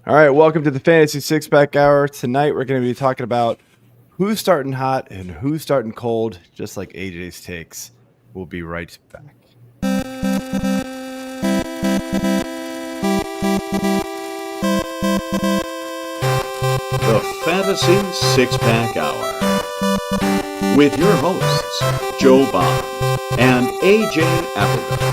All right, welcome to the Fantasy Six Pack Hour. Tonight we're going to be talking about who's starting hot and who's starting cold, just like AJ's takes. We'll be right back. The Fantasy Six Pack Hour with your hosts, Joe Bond and AJ Applegarth.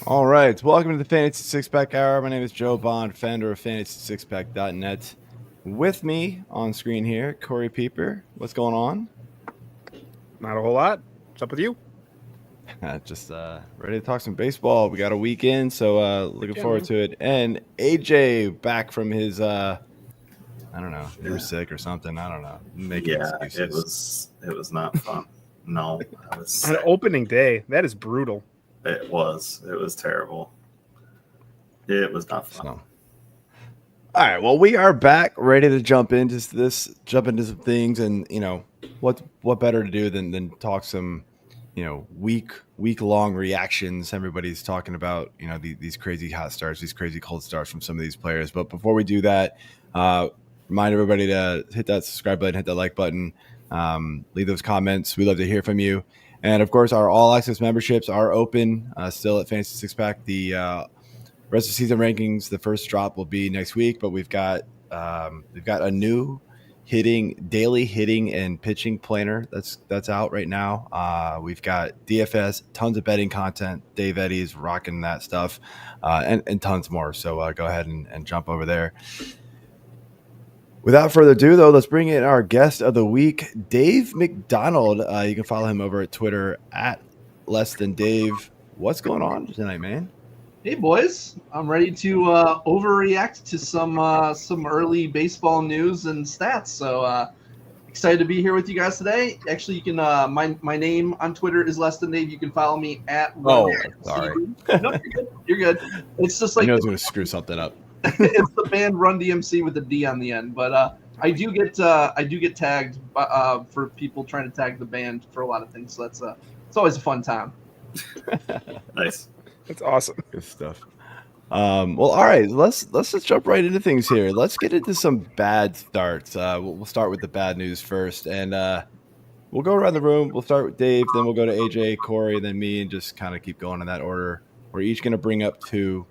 All right, welcome to the Fantasy Six Pack Hour. My name is Joe Bond, founder of FantasySixPack.net. With me on screen here, Corey Pieper. What's going on? Not a whole lot. What's up with you? Just ready to talk some baseball. We got a weekend, so looking forward to it. And AJ back from his, I don't know, he was sick or something. I don't know. Making excuses. It was not fun. No, I was sick. On opening day, that is brutal. It was terrible. It was not fun. So. All right, well, we are back, ready to jump into some things, and what better to do than talk some, week long reactions. Everybody's talking about these crazy hot starts, these crazy cold starts from some of these players. But before we do that, remind everybody to hit that subscribe button, hit that like button, leave those comments. We love to hear from you. And, of course, our all-access memberships are open still at Fantasy Six Pack. The rest of season rankings, the first drop will be next week, but we've got a new daily hitting and pitching planner that's out right now. We've got DFS, tons of betting content. Dave Eddy's rocking that stuff, and tons more. So go ahead and jump over there. Without further ado, though, let's bring in our guest of the week, Dave McDonald. You can follow him over at Twitter at @LessThanDave. What's going on tonight, man? Hey, boys. I'm ready to overreact to some early baseball news and stats. So excited to be here with you guys today. Actually, you can my name on Twitter is LessThanDave. You can follow me at. Oh, sorry. No, you're good. You're good. It's just like I know I was going to screw something up. It's the band Run DMC with a D on the end, but I do get tagged for people trying to tag the band for a lot of things. So it's always a fun time. Nice, that's awesome. Good stuff. Well, all right, let's just jump right into things here. Let's get into some bad starts. We'll start with the bad news first, and we'll go around the room. We'll start with Dave, then we'll go to AJ, Corey, then me, and just kind of keep going in that order. We're each going to bring up two.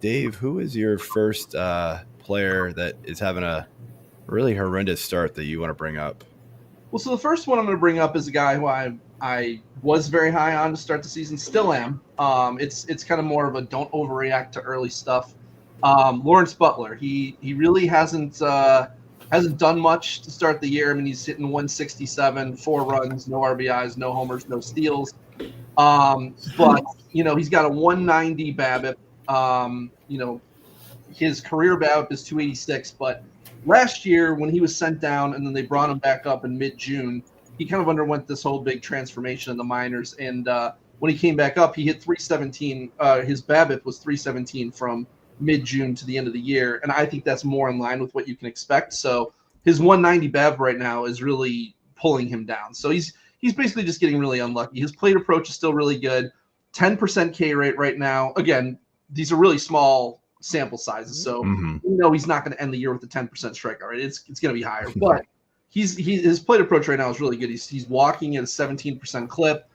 Dave, who is your first player that is having a really horrendous start that you want to bring up? Well, so the first one I'm going to bring up is a guy who I was very high on to start the season, still am. It's kind of more of a don't overreact to early stuff. Lawrence Butler, he really hasn't done much to start the year. I mean, he's hitting 167, 4 runs, no RBIs, no homers, no steals. But he's got a 190 BABIP. His career BABIP is 286, but last year when he was sent down and then they brought him back up in mid-June, he kind of underwent this whole big transformation in the minors. And when he came back up, he hit 317. His BABIP was 317 from mid-June to the end of the year. And I think that's more in line with what you can expect. So his 190 BABIP right now is really pulling him down. So he's basically just getting really unlucky. His plate approach is still really good. 10% K rate right now. Again, these are really small sample sizes, so he's not going to end the year with a 10% strikeout rate. It's going to be higher, but his plate approach right now is really good. He's walking at a 17% clip.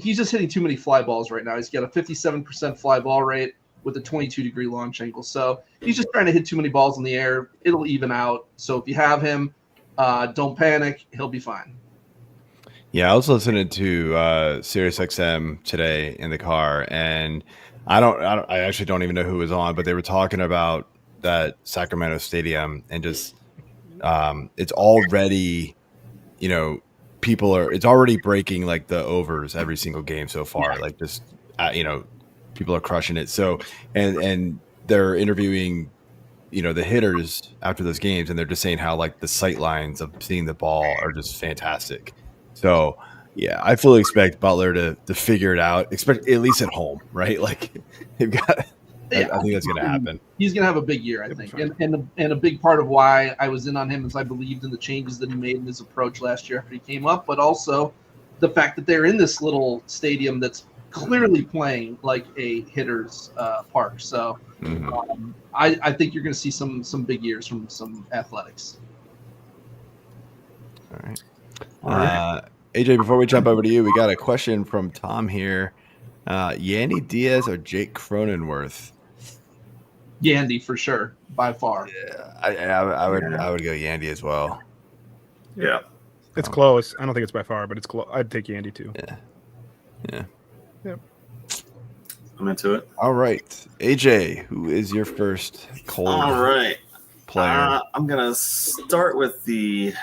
He's just hitting too many fly balls right now. He's got a 57% fly ball rate with a 22-degree launch angle. So he's just trying to hit too many balls in the air. It'll even out. So if you have him, don't panic. He'll be fine. Yeah, I was listening to Sirius XM today in the car, and I actually don't even know who was on, but they were talking about that Sacramento stadium and just it's already, it's already breaking like the overs every single game so far. Like just people are crushing it. So and they're interviewing the hitters after those games, and they're just saying how like the sight lines of seeing the ball are just fantastic. So Yeah, I fully expect Butler to figure it out, at least at home, right? Like they've got. Yeah, I think that's going to happen. He's going to have a big year, I think, and a big part of why I was in on him is I believed in the changes that he made in his approach last year after he came up, but also the fact that they're in this little stadium that's clearly playing like a hitter's park. So I think you're going to see some big years from some athletics. All right. AJ, before we jump over to you, we got a question from Tom here. Yandy Diaz or Jake Cronenworth? Yandy for sure, by far. Yeah, I would go Yandy as well. Yeah. It's close. I don't think it's by far, but it's close. I'd take Yandy too. Yeah. I'm into it. All right. AJ, who is your first cold player? I'm going to start with the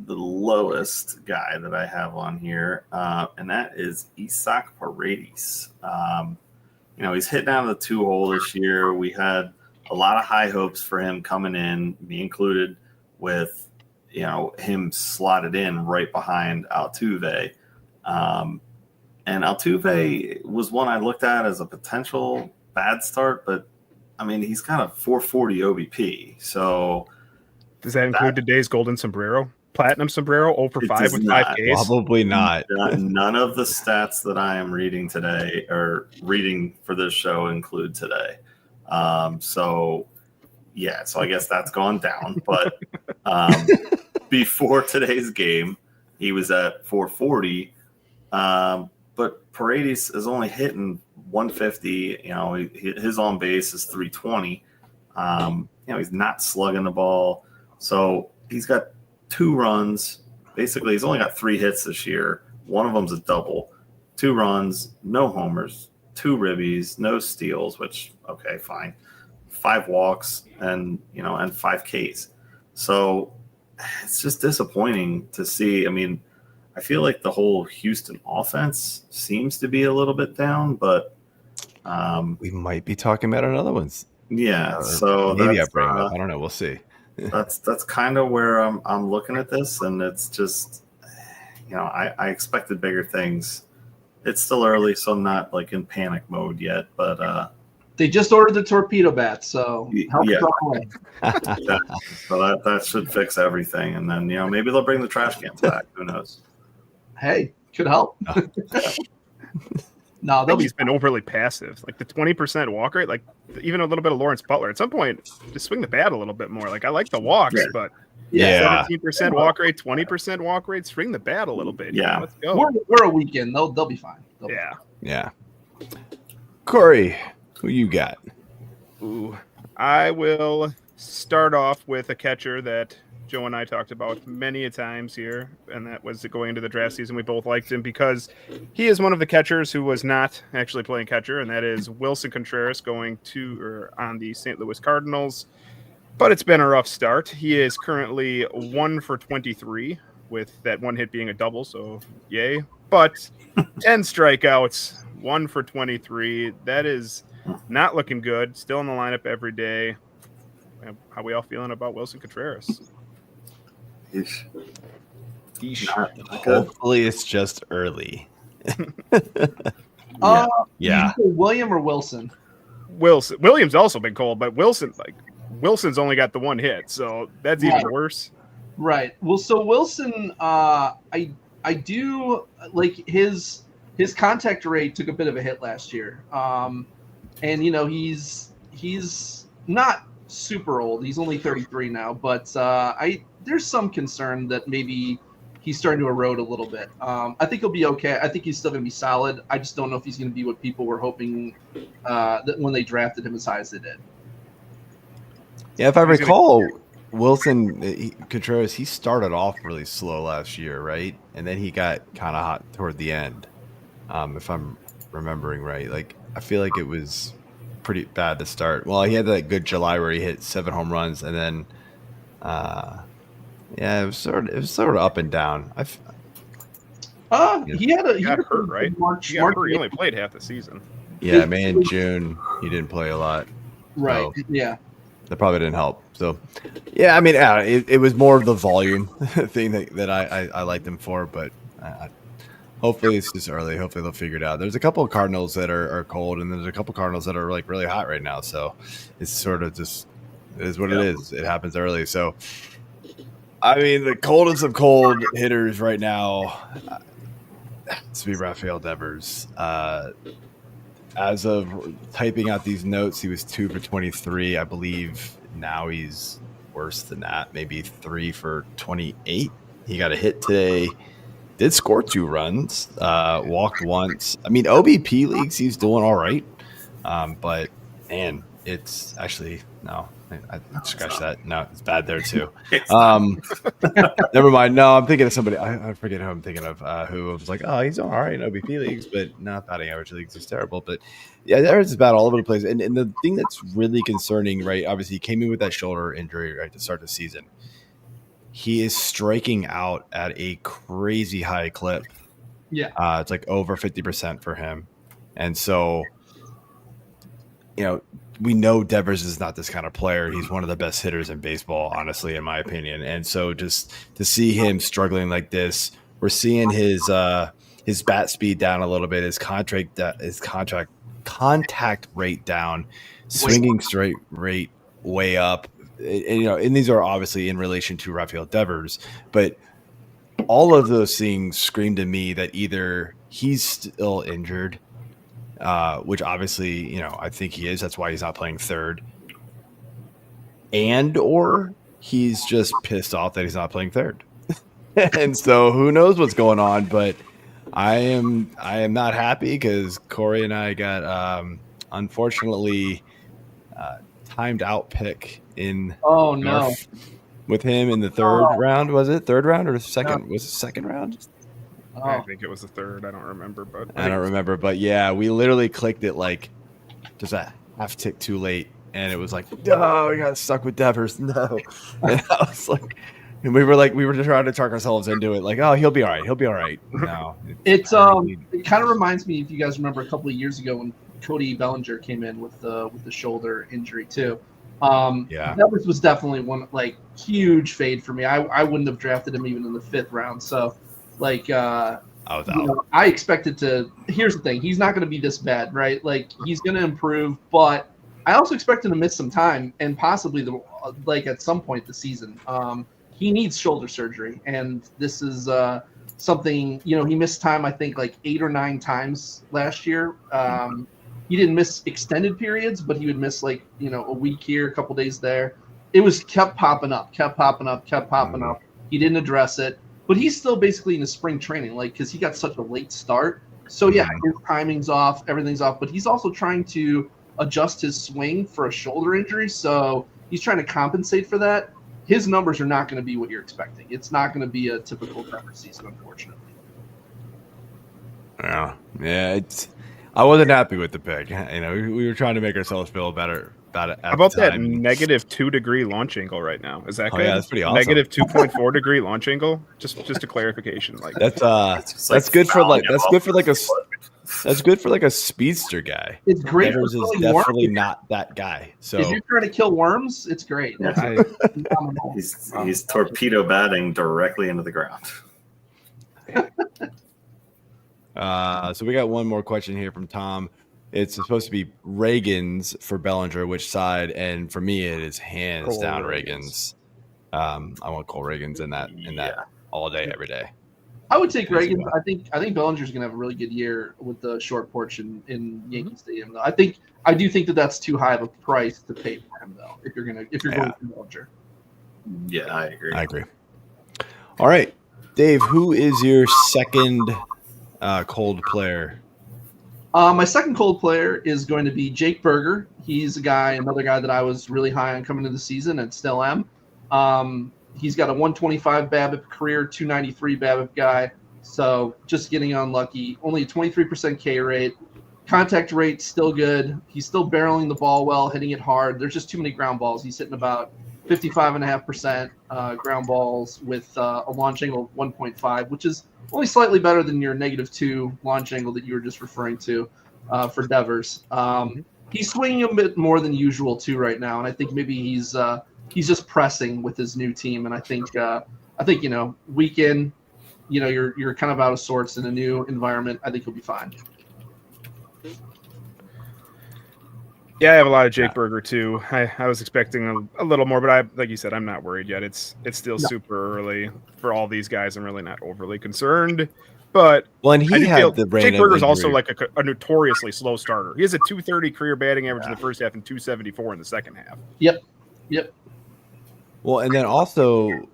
lowest guy that I have on here, and that is Isaac Paredes. He's hitting out of the 2-hole this year. We had a lot of high hopes for him coming in, me included, with him slotted in right behind Altuve. And Altuve was one I looked at as a potential bad start, but I mean, he's got a 440 OBP. So does that include today's golden sombrero? Platinum sombrero, 0 for 5 with 5 Ks? Probably not. None of the stats that I am reading today or reading for this show include today. So I guess that's gone down. But before today's game, he was at 440. But Paredes is only hitting 150. His on base is 320. He's not slugging the ball. So he's got 2 runs. Basically, he's only got 3 hits this year. One of them's a double. 2 runs, no homers, 2 ribbies, no steals, which, okay, fine. 5 walks and 5 Ks. So it's just disappointing to see. I mean, I feel like the whole Houston offense seems to be a little bit down, but we might be talking about another one. Yeah, so maybe I bring up. I don't know. We'll see. That's kind of where I'm looking at this, and it's just, I expected bigger things. It's still early, so I'm not like in panic mode yet, but they just ordered the torpedo bat, so help yeah. away. So that should fix everything, and then maybe they'll bring the trash cans back. Who knows? Hey, could help. No, he's been overly passive. Like the 20% walk rate, like even a little bit of Lawrence Butler. At some point, just swing the bat a little bit more. Like I like the walks, but 17% walk rate, 20% walk rate, swing the bat a little bit. Yeah, let's go. We're a weekend. They'll be fine. Yeah. Corey, who you got? Ooh, I will start off with a catcher that Joe and I talked about many a times here, and that was going into the draft season. We both liked him because he is one of the catchers who was not actually playing catcher, and that is Willson Contreras on the St. Louis Cardinals. But it's been a rough start. He is currently 1 for 23, with that 1 hit being a double, so yay. But 10 strikeouts, 1 for 23. That is not looking good. Still in the lineup every day. How we all feeling about Willson Contreras? Hopefully it's just early. Yeah. William or Wilson? William's also been cold, but Wilson's only got the 1 hit, so that's even worse. Right. Well, so Wilson, I do like his contact rate took a bit of a hit last year. And he's not super old. He's only 33 now, but there's some concern that maybe he's starting to erode a little bit. I think he'll be okay. I think he's still going to be solid. I just don't know if he's going to be what people were hoping that when they drafted him as high as they did. Yeah, if I recall, Willson Contreras, he started off really slow last year, right? And then he got kind of hot toward the end, if I'm remembering right. Like, I feel like it was pretty bad to start. Well, he had that good July where he hit 7 home runs, and then it was sort of up and down. He got hurt, right? He only played half the season. Yeah, May and June he didn't play a lot. Right. So yeah. That probably didn't help. So, yeah, I mean, it was more of the volume thing that I liked him for, but Hopefully it's just early. Hopefully they'll figure it out. There's a couple of Cardinals that are cold, and there's a couple of Cardinals that are like really hot right now. So it's sort of just it is what it is. It happens early. So I mean, the coldest of cold hitters right now has to be Rafael Devers. As of typing out these notes, he was 2 for 23. I believe now he's worse than that, maybe 3 for 28. He got a hit today. Did score 2 runs, walked once. I mean, OBP leagues, he's doing all right. But, man, it's actually – no, I scratch that. No, it's bad there too. Never mind. No, I'm thinking of somebody. I forget who I'm thinking of who was like, oh, he's all right in OBP leagues, but not batting average leagues is terrible. But, yeah, there's bad all over the place. And the thing that's really concerning, right, obviously he came in with that shoulder injury right to start the season. He is striking out at a crazy high clip. Yeah. It's like over 50% for him. And so, you know, we know Devers is not this kind of player. He's one of the best hitters in baseball, honestly, in my opinion. And so just to see him struggling like this, we're seeing his bat speed down a little bit, his contact rate down, swinging straight rate way up. And these are obviously in relation to Rafael Devers, but all of those things scream to me that either he's still injured, which obviously, I think he is. That's why he's not playing third, or he's just pissed off that he's not playing third. And so who knows what's going on, but I am not happy because Corey and I got unfortunately timed out pick in with him in the third round. Was it third round or second? Was it second round? I think it was the third. I don't remember, but yeah, we literally clicked it like just a half tick too late, and it was like, oh, we got stuck with Devers. No, and I was like, and we were just trying to talk ourselves into it, like, oh, he'll be all right. He'll be all right. No, it kind of reminds me, if you guys remember, a couple of years ago when Cody Bellinger came in with the shoulder injury too. Devers was definitely one huge fade for me. I wouldn't have drafted him even in the 5th round. So I expected to. Here's the thing: he's not going to be this bad, right? Like he's going to improve, but I also expect him to miss some time and possibly at some point this season. He needs shoulder surgery, and this is something. He missed time, I think, 8 or 9 times last year. He didn't miss extended periods, but he would miss a week here, a couple days there. It kept popping up. He didn't address it, but he's still basically in his spring training, because he got such a late start. So yeah, his timing's off, everything's off, but he's also trying to adjust his swing for a shoulder injury. So he's trying to compensate for that. His numbers are not going to be what you're expecting. It's not going to be a typical Devers season, unfortunately. Yeah. I wasn't happy with the pick. We were trying to make ourselves feel better about it. How about that -2-degree launch angle right now? Is that good? Yeah, that's pretty awesome. -2.4 degree launch angle. Just a clarification. That's good for a speedster guy. It's great. Devers is definitely not that guy. So if you're trying to kill worms, it's great. He's torpedo batting directly into the ground. So we got one more question here from Tom. It's supposed to be Reagan's for Bellinger, which side? And for me, it is hands down Reagan's. I want Cole Reagan's in that all day, every day. I would take Reagan's. I think Bellinger's going to have a really good year with the short porch in Yankee Stadium. Though I do think that's too high of a price to pay for him, though. If you're going for Bellinger. Yeah, I agree. All right, Dave. Who is your second cold player? My second cold player is going to be Jake Berger. He's another guy that I was really high on coming into the season and still am. He's got a 125 BABIP career, 293 BABIP guy. So just getting unlucky. Only a 23% K rate. Contact rate still good. He's still barreling the ball well, hitting it hard. There's just too many ground balls. He's hitting about 55.5% ground balls with a launch angle of 1.5, which is only slightly better than your -2 launch angle that you were just referring to for Devers. He's swinging a bit more than usual too right now, and I think maybe he's just pressing with his new team. And I think week in, you're kind of out of sorts in a new environment, I think he'll be fine. Yeah, I have a lot of Jake Burger too. I was expecting a little more, but like you said, I'm not worried yet. It's still super early for all these guys. I'm really not overly concerned. But and he had the brain Jake of Burger's also injury. like a notoriously slow starter. He has a 230 career batting average in the first half and 274 in the second half. Yep. Well, and then also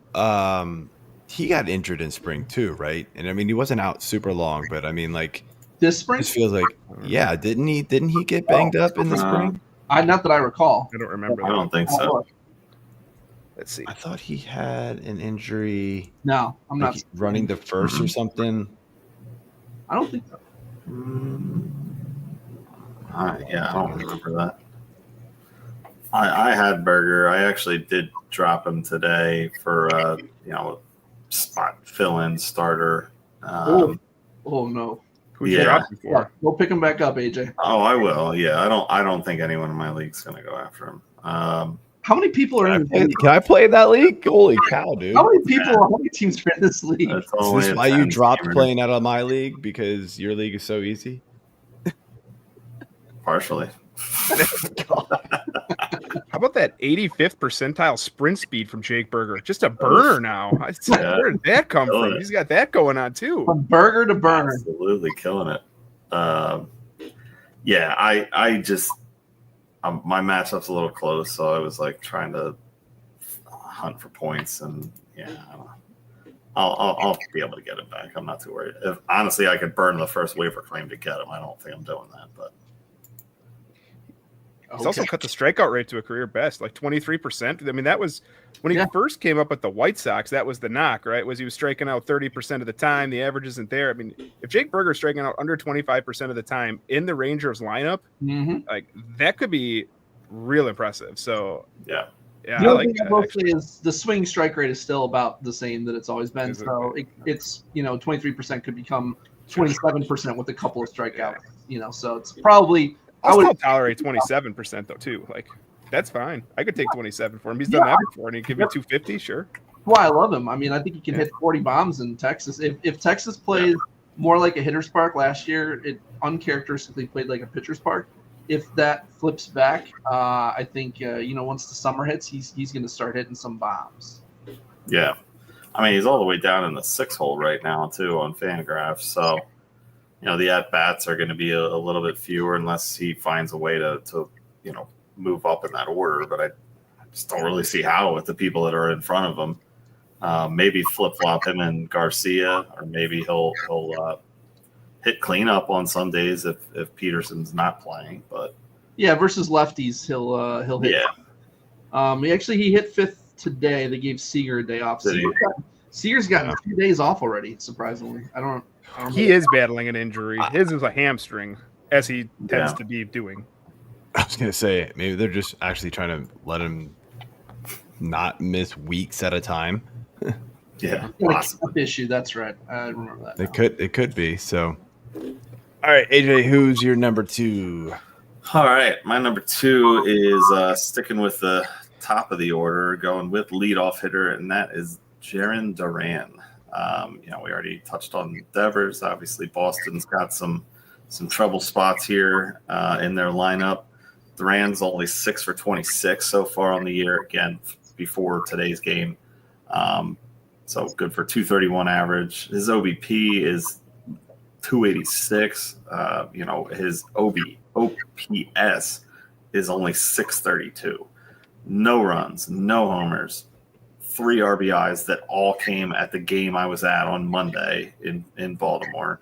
he got injured in spring too, right? And I mean, he wasn't out super long, but I mean, like this spring, this feels like didn't he get banged up in the spring? Not that I recall. I don't remember. I don't think so. Let's see. I thought he had an injury. No, I'm not running the first or something. I don't think so. I don't remember that. I had Burger. I actually did drop him today for spot fill-in starter. Oh no. Who'd you drop before? Go pick him back up, AJ. Oh, I will. Yeah, I don't think anyone in my league's going to go after him. How many people are in? Can I play in that league? Holy cow, dude! How many teams are in this league? Is this why you dropped playing out of my league because your league is so easy? Partially. How about that 85th percentile sprint speed from Jake Burger? Just a burner now. Where did that come from? He's got that going on too. From burger to burner. Absolutely killing it. I just my matchup's a little close, so I was like trying to hunt for points, and I'll be able to get it back. I'm not too worried. Honestly, I could burn the first waiver claim to get him. I don't think I'm doing that, but. He's also cut the strikeout rate to a career best, like 23%. I mean, that was when he first came up with the White Sox. That was the knock, right? Was he was striking out 30% of the time. The average isn't there. I mean, if Jake Burger's striking out under 25% of the time in the Rangers lineup, like that could be real impressive. So the I other like thing I will say is the swing strike rate is still about the same that it's always been. So it's 23% could become 27% with a couple of strikeouts. So it's probably. I would tolerate 27% though too. Like that's fine. I could take 27 for him. He's done that before, and he'd give me 250. Sure. Well, I love him. I mean, I think he can hit 40 bombs in Texas. If Texas plays more like a hitter's park last year, it uncharacteristically played like a pitcher's park. If that flips back, I think once the summer hits, he's going to start hitting some bombs. Yeah, I mean he's all the way down in the 6 hole right now too on Fangraphs, so. The at-bats are going to be a little bit fewer unless he finds a way to move up in that order. But I just don't really see how with the people that are in front of him. Maybe flip-flop him and Garcia, or maybe he'll hit cleanup on some days if Peterson's not playing. But versus lefties, he'll hit. Yeah. He hit 5th today. They gave Seager a day off. Seager's gotten 2 days off already. Surprisingly, I don't he is battling an injury. His is a hamstring, as he tends to be doing. I was going to say, maybe they're just actually trying to let him not miss weeks at a time. Yeah, issue. That's right. I remember that. It could be. So, all right, AJ, who's your number 2? All right, my number 2 is sticking with the top of the order, going with leadoff hitter, and that is Jaren Duran. We already touched on Devers. Obviously, Boston's got some trouble spots here in their lineup. Duran's only 6 for 26 so far on the year. Again, before today's game, so good for 231 average. His OBP is 286. His OPS is only 632. No runs, no homers. 3 RBIs that all came at the game I was at on Monday in Baltimore.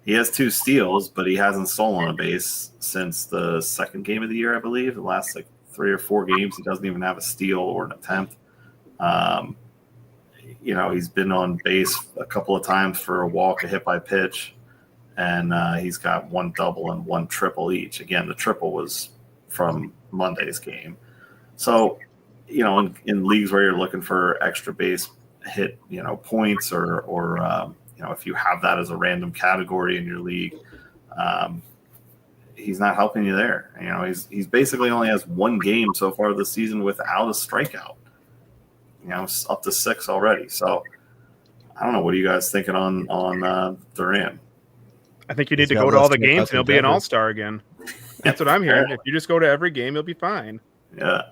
He has 2 steals, but he hasn't stolen a base since the second game of the year, I believe. The last 3 or 4 games, he doesn't even have a steal or an attempt. He's been on base a couple of times for a walk, a hit by pitch, and he's got 1 double and 1 triple each. Again, the triple was from Monday's game. So, in leagues where you're looking for extra base hit, points or if you have that as a random category in your league, he's not helping you there. He's basically only has 1 game so far this season without a strikeout. Up to 6 already. So I don't know. What are you guys thinking on Duran? I think you need He's to got go to all less the to make games up and he'll than be an Denver. all-star again. That's what I'm hearing. If you just go to every game, you'll be fine. Yeah.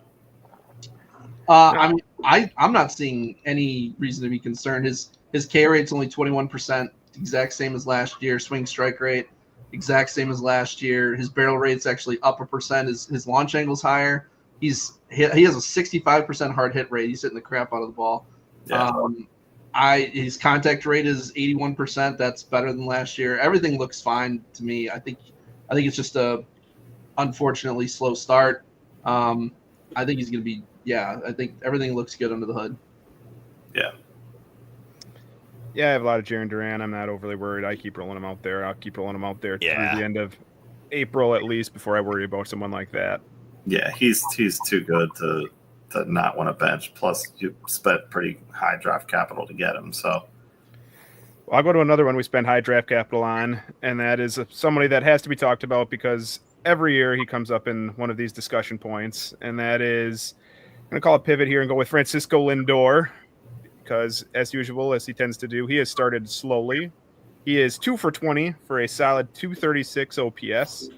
I'm not seeing any reason to be concerned. His K rate's only 21%, exact same as last year. Swing strike rate, exact same as last year. His barrel rate's actually up 1%. His launch angle's higher. He has a 65% hard hit rate. He's hitting the crap out of the ball. Yeah. His contact rate is 81%. That's better than last year. Everything looks fine to me. I think it's just a unfortunately slow start. I think he's going to be. Yeah, I think everything looks good under the hood. Yeah. Yeah, I have a lot of Jaren Duran. I'm not overly worried. I keep rolling him out there. I'll keep rolling him out there through the end of April at least before I worry about someone like that. Yeah, he's too good to not want to bench. Plus, you spent pretty high draft capital to get him. So, well, I'll go to another one we spend high draft capital on, and that is somebody that has to be talked about because every year he comes up in one of these discussion points, and that is I'm going to call a pivot here and go with Francisco Lindor because, as usual, as he tends to do, he has started slowly. He is 2 for 20 for a solid 236 OPS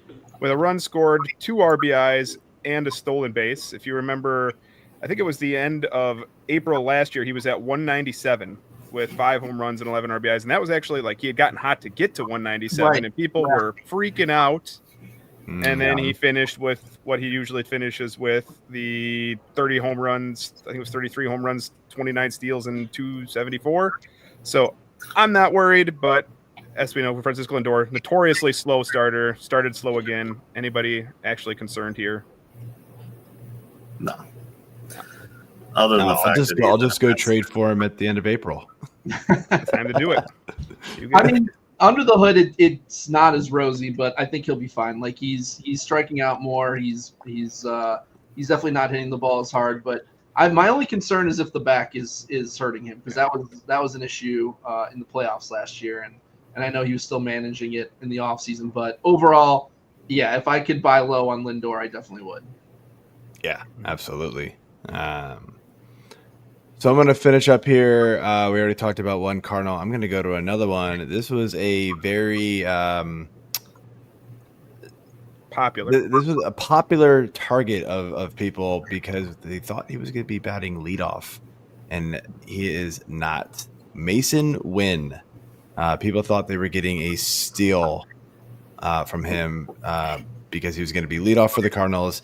with a run scored, 2 RBIs, and a stolen base. If you remember, I think it was the end of April last year, he was at 197 with 5 home runs and 11 RBIs. And that was actually like he had gotten hot to get to 197, and people were freaking out. And then he finished with what he usually finishes with, the 30 home runs. I think it was 33 home runs, 29 steals, and 274. So I'm not worried, but as we know, Francisco Lindor, notoriously slow starter, started slow again. Anybody actually concerned here? No. Other than the fact I'll just go trade for him at the end of April. It's time to do it. I mean, under the hood, it's not as rosy, but I think he'll be fine. Like he's striking out more. He's definitely not hitting the ball as hard. But my only concern is if the back is hurting him, because that was an issue in the playoffs last year, and I know he was still managing it in the offseason. But overall, yeah, if I could buy low on Lindor, I definitely would. Yeah, absolutely. So I'm going to finish up here. We already talked about one Cardinal. I'm going to go to another one. This was a very popular. This was a popular target of people because they thought he was going to be batting leadoff, and he is not. Masyn Winn. People thought they were getting a steal from him because he was going to be leadoff for the Cardinals.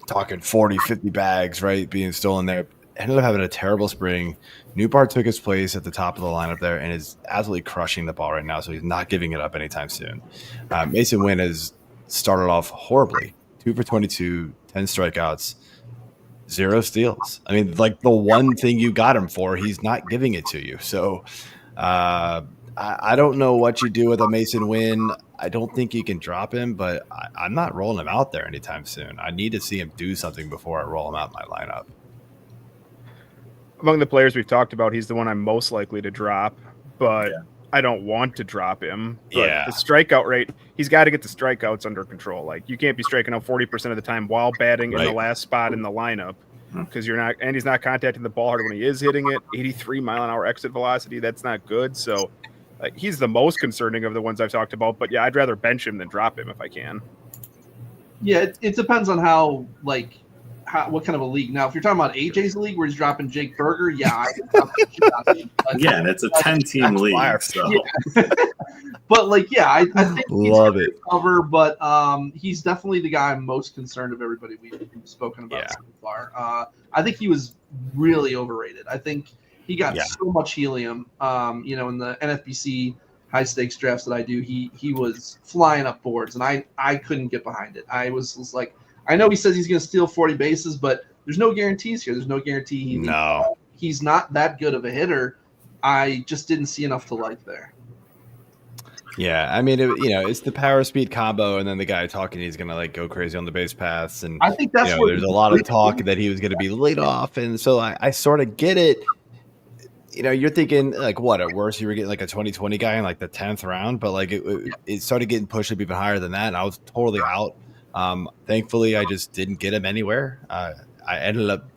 Talking 40, 50 bags, right, being stolen there. Ended up having a terrible spring. Nootbar took his place at the top of the lineup there and is absolutely crushing the ball right now, so he's not giving it up anytime soon. Masyn Winn has started off horribly. 2 for 22, 10 strikeouts, 0 steals. I mean, like the one thing you got him for, he's not giving it to you. So I don't know what you do with a Masyn Winn. I don't think you can drop him, but I'm not rolling him out there anytime soon. I need to see him do something before I roll him out in my lineup. Among the players we've talked about, he's the one I'm most likely to drop, but I don't want to drop him. But the strikeout rate, he's got to get the strikeouts under control. Like you can't be striking out 40% of the time while batting in the last spot in the lineup because he's not contacting the ball hard when he is hitting it. 83 mile an hour exit velocity. That's not good. So he's the most concerning of the ones I've talked about, but yeah, I'd rather bench him than drop him if I can. Yeah. It depends on what kind of a league. Now, if you're talking about AJ's league where he's dropping Jake Berger, and it's a 10-team league. So. Yeah. But I think he's love it. Cover, but he's definitely the guy I'm most concerned of everybody we've spoken about so far. I think he was really overrated. I think he got so much helium. In the NFBC high stakes drafts that I do, he was flying up boards, and I couldn't get behind it. I was like, I know he says he's going to steal 40 bases, but there's no guarantees here. There's no guarantee. He's not that good of a hitter. I just didn't see enough to like there. Yeah, I mean, it's the power speed combo, and then the guy talking he's going to go crazy on the base paths, and I think that's there's a lot of talk that he was going to be laid off, and so I sort of get it. You're thinking what at worst you were getting a 2020 guy in the 10th round, but it started getting pushed up even higher than that, and I was totally out. Thankfully, I just didn't get him anywhere. I ended up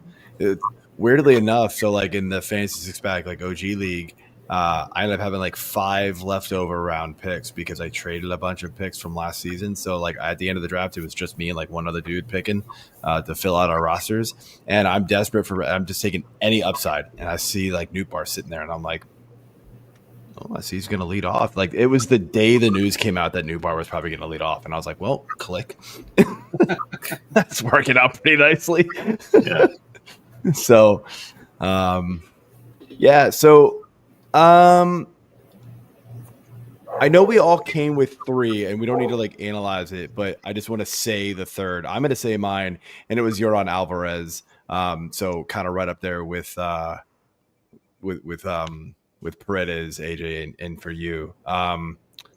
weirdly enough. So in the fantasy six pack, OG league, I ended up having like 5 leftover round picks because I traded a bunch of picks from last season. So like at the end of the draft, it was just me and like one other dude picking to fill out our rosters. And I'm desperate I'm just taking any upside. And I see like Nootbar sitting there and I'm like, oh, I see he's going to lead off. Like it was the day the news came out that Nootbar was probably going to lead off. And I was like, well, click. That's working out pretty nicely. Yeah. So, yeah. So, I know we all came with 3 and we don't need to like analyze it, but I just want to say the third. I'm going to say mine, and it was Yordan Alvarez. So kind of right up there with Paredes, AJ, and for you.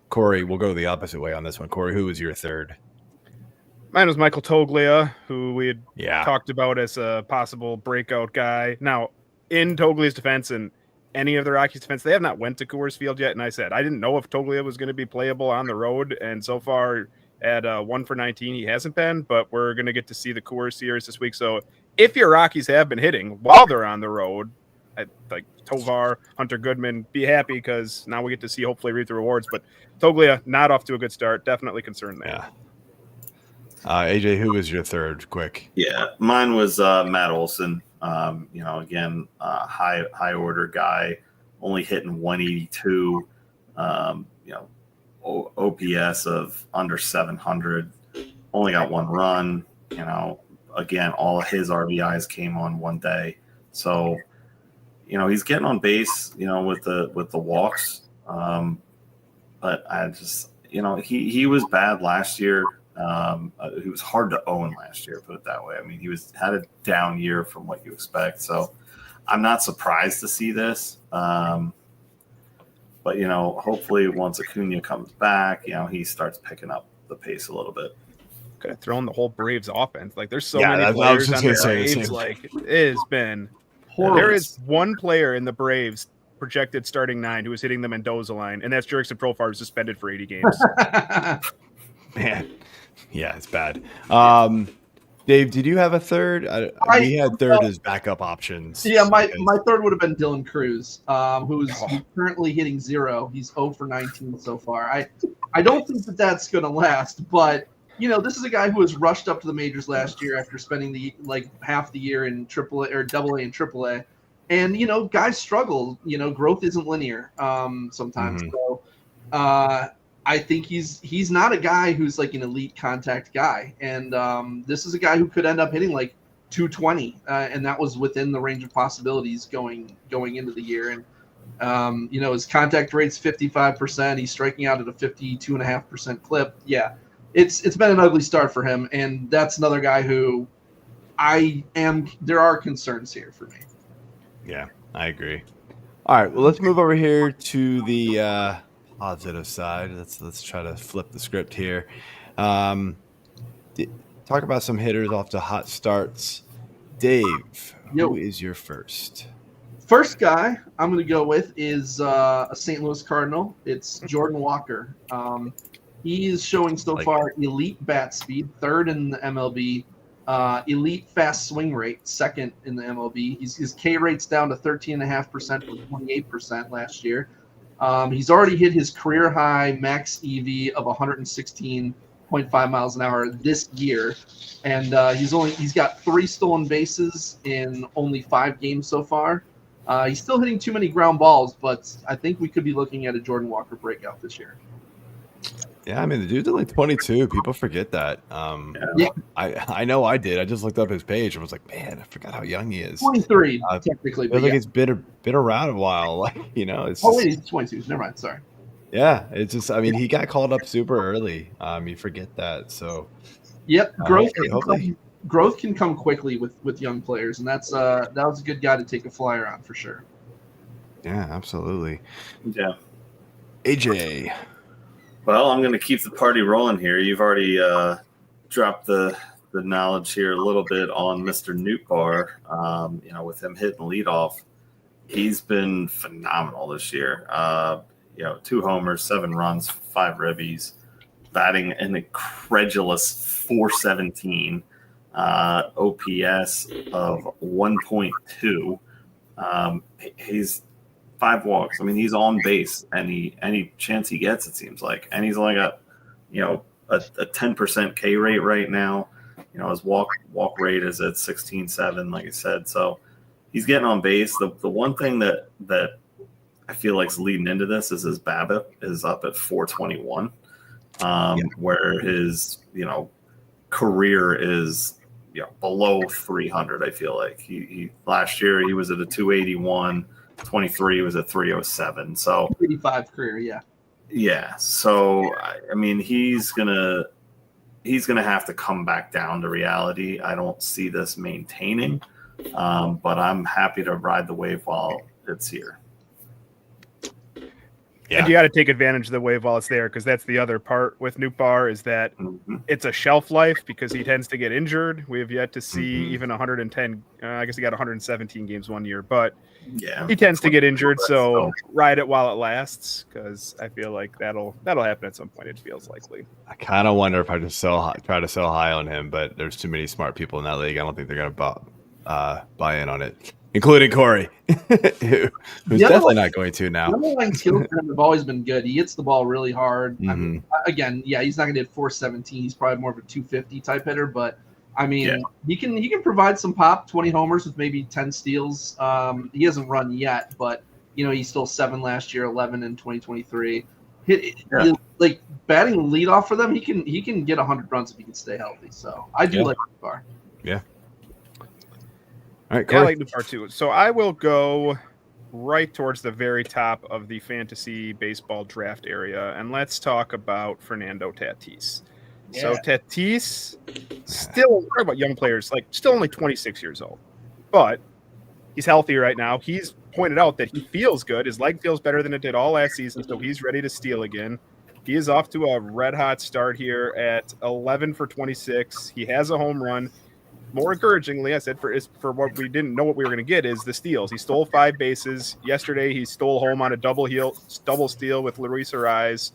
Corey, we'll go the opposite way on this one. Corey, who was your third? Mine was Michael Toglia, who we had Yeah. talked about as a possible breakout guy. Now, in Toglia's defense and any of the Rockies' defense, they have not went to Coors Field yet. And I said I didn't know if Toglia was going to be playable on the road. And so far at 1 for 19, he hasn't been. But we're going to get to see the Coors Series this week. So if your Rockies have been hitting while they're on the road, like Tovar, Hunter Goodman, be happy because now we get to see hopefully reap the rewards. But Toglia not off to a good start. Definitely concerned there. Yeah. AJ, who was your third? Quick. Yeah, mine was Matt Olson. Again, high order guy, only hitting 182. OPS of under 700. Only got 1 run. Again, all of his RBIs came on one day. So, he's getting on base. With the walks. But I just, he was bad last year. He was hard to own last year, put it that way. I mean, he had a down year from what you expect. So I'm not surprised to see this. But, hopefully once Acuna comes back, he starts picking up the pace a little bit. Could have thrown the whole Braves offense. Like, there's so Yeah, many I was players just on gonna the say the Braves. same. Like, it has been Horrible. There is one player in the Braves projected starting 9 who is hitting the Mendoza line, and that's Jurickson Profar, who's suspended for 80 games. Man. Yeah, it's bad. Dave, did you have a third? We had third as backup options. Yeah, my third would have been Dylan Cruz, who's currently hitting 0. He's 0 for 19 so far. I don't think that's going to last, but this is a guy who was rushed up to the majors last year after spending half the year in AAA or AA and AAA, and guys struggle. Growth isn't linear sometimes. Mm-hmm. So I think he's not a guy who's like an elite contact guy, and this is a guy who could end up hitting like 220, and that was within the range of possibilities going into the year. And his contact rate's 55%. He's striking out at a 52.5% clip. Yeah, it's been an ugly start for him, and that's another guy who there are concerns here for me. Yeah, I agree. All right, well, let's move over here to the positive side. Let's try to flip the script here. Talk about some hitters off to hot starts. Dave, who is your first? First guy I'm going to go with is a St. Louis Cardinal. It's Jordan Walker. He is showing so far elite bat speed, 3rd in the MLB, elite fast swing rate, 2nd in the MLB. His K rate's down to 13.5% from 28% last year. He's already hit his career high max EV of 116.5 miles an hour this year, and he's got 3 stolen bases in only 5 games so far. He's still hitting too many ground balls, but I think we could be looking at a Jordan Walker breakout this year. Yeah, I mean, the dude's only 22. People forget that. Yeah. I know I did. I just looked up his page and was like, man, I forgot how young he is. 23, technically. But he's been around a while. It's he's 22. Never mind. Sorry. Yeah, it's just, I mean, he got called up super early. You forget that. So, yep, hopefully. Growth can come quickly with young players, and that was a good guy to take a flyer on for sure. Yeah, absolutely. Yeah. AJ. Well, I'm going to keep the party rolling here. You've already dropped the knowledge here a little bit on Mr. Nootbar. With him hitting leadoff, he's been phenomenal this year. 2 homers, 7 runs, 5 ribbies, batting an incredulous 417, OPS of 1.2. He's 5 walks. I mean, he's on base any chance he gets, it seems like. And he's only got, a 10% K rate right now. His walk rate is at 16.7, like I said. So he's getting on base. The one thing that I feel like is leading into this is his BABIP is up at 421, where his career is below 300. I feel like he last year he was at a 281, 23 was at 307. So 85 career, yeah. So I mean, he's gonna have to come back down to reality. I don't see this maintaining, but I'm happy to ride the wave while it's here. Yeah. And you got to take advantage of the wave while it's there, because that's the other part with Nootbar is that it's a shelf life because he tends to get injured. We have yet to see even 110. I guess he got 117 games one year, but he tends to get injured. So ride it while it lasts, because I feel like that'll happen at some point. It feels likely. I kind of wonder if I just try to sell high on him, but there's too many smart people in that league. I don't think they're going to buy in on it. Including Corey, who's definitely not going to now. The underlying skills for him have always been good. He hits the ball really hard. I mean, again, he's not going to hit 417. He's probably more of a 250 type hitter, but I mean, he can provide some pop. 20 homers with maybe 10 steals. He hasn't run yet, but he's still 7 last year, 11 in 2023. Like batting leadoff for them, he can get 100 runs if he can stay healthy. So I do like Nootbar. Yeah. All right, Corey. I like Nootbar too. So I will go right towards the very top of the fantasy baseball draft area, and let's talk about Fernando Tatis. Yeah. So Tatis, still talk about young players, like still only 26 years old, but he's healthy right now. He's pointed out that he feels good. His leg feels better than it did all last season, so he's ready to steal again. He is off to a red-hot start here at 11 for 26. He has a home run. More encouragingly, I said for what we didn't know what we were going to get is the steals. He stole 5 bases. Yesterday, he stole home on a double steal with Luis Suarez.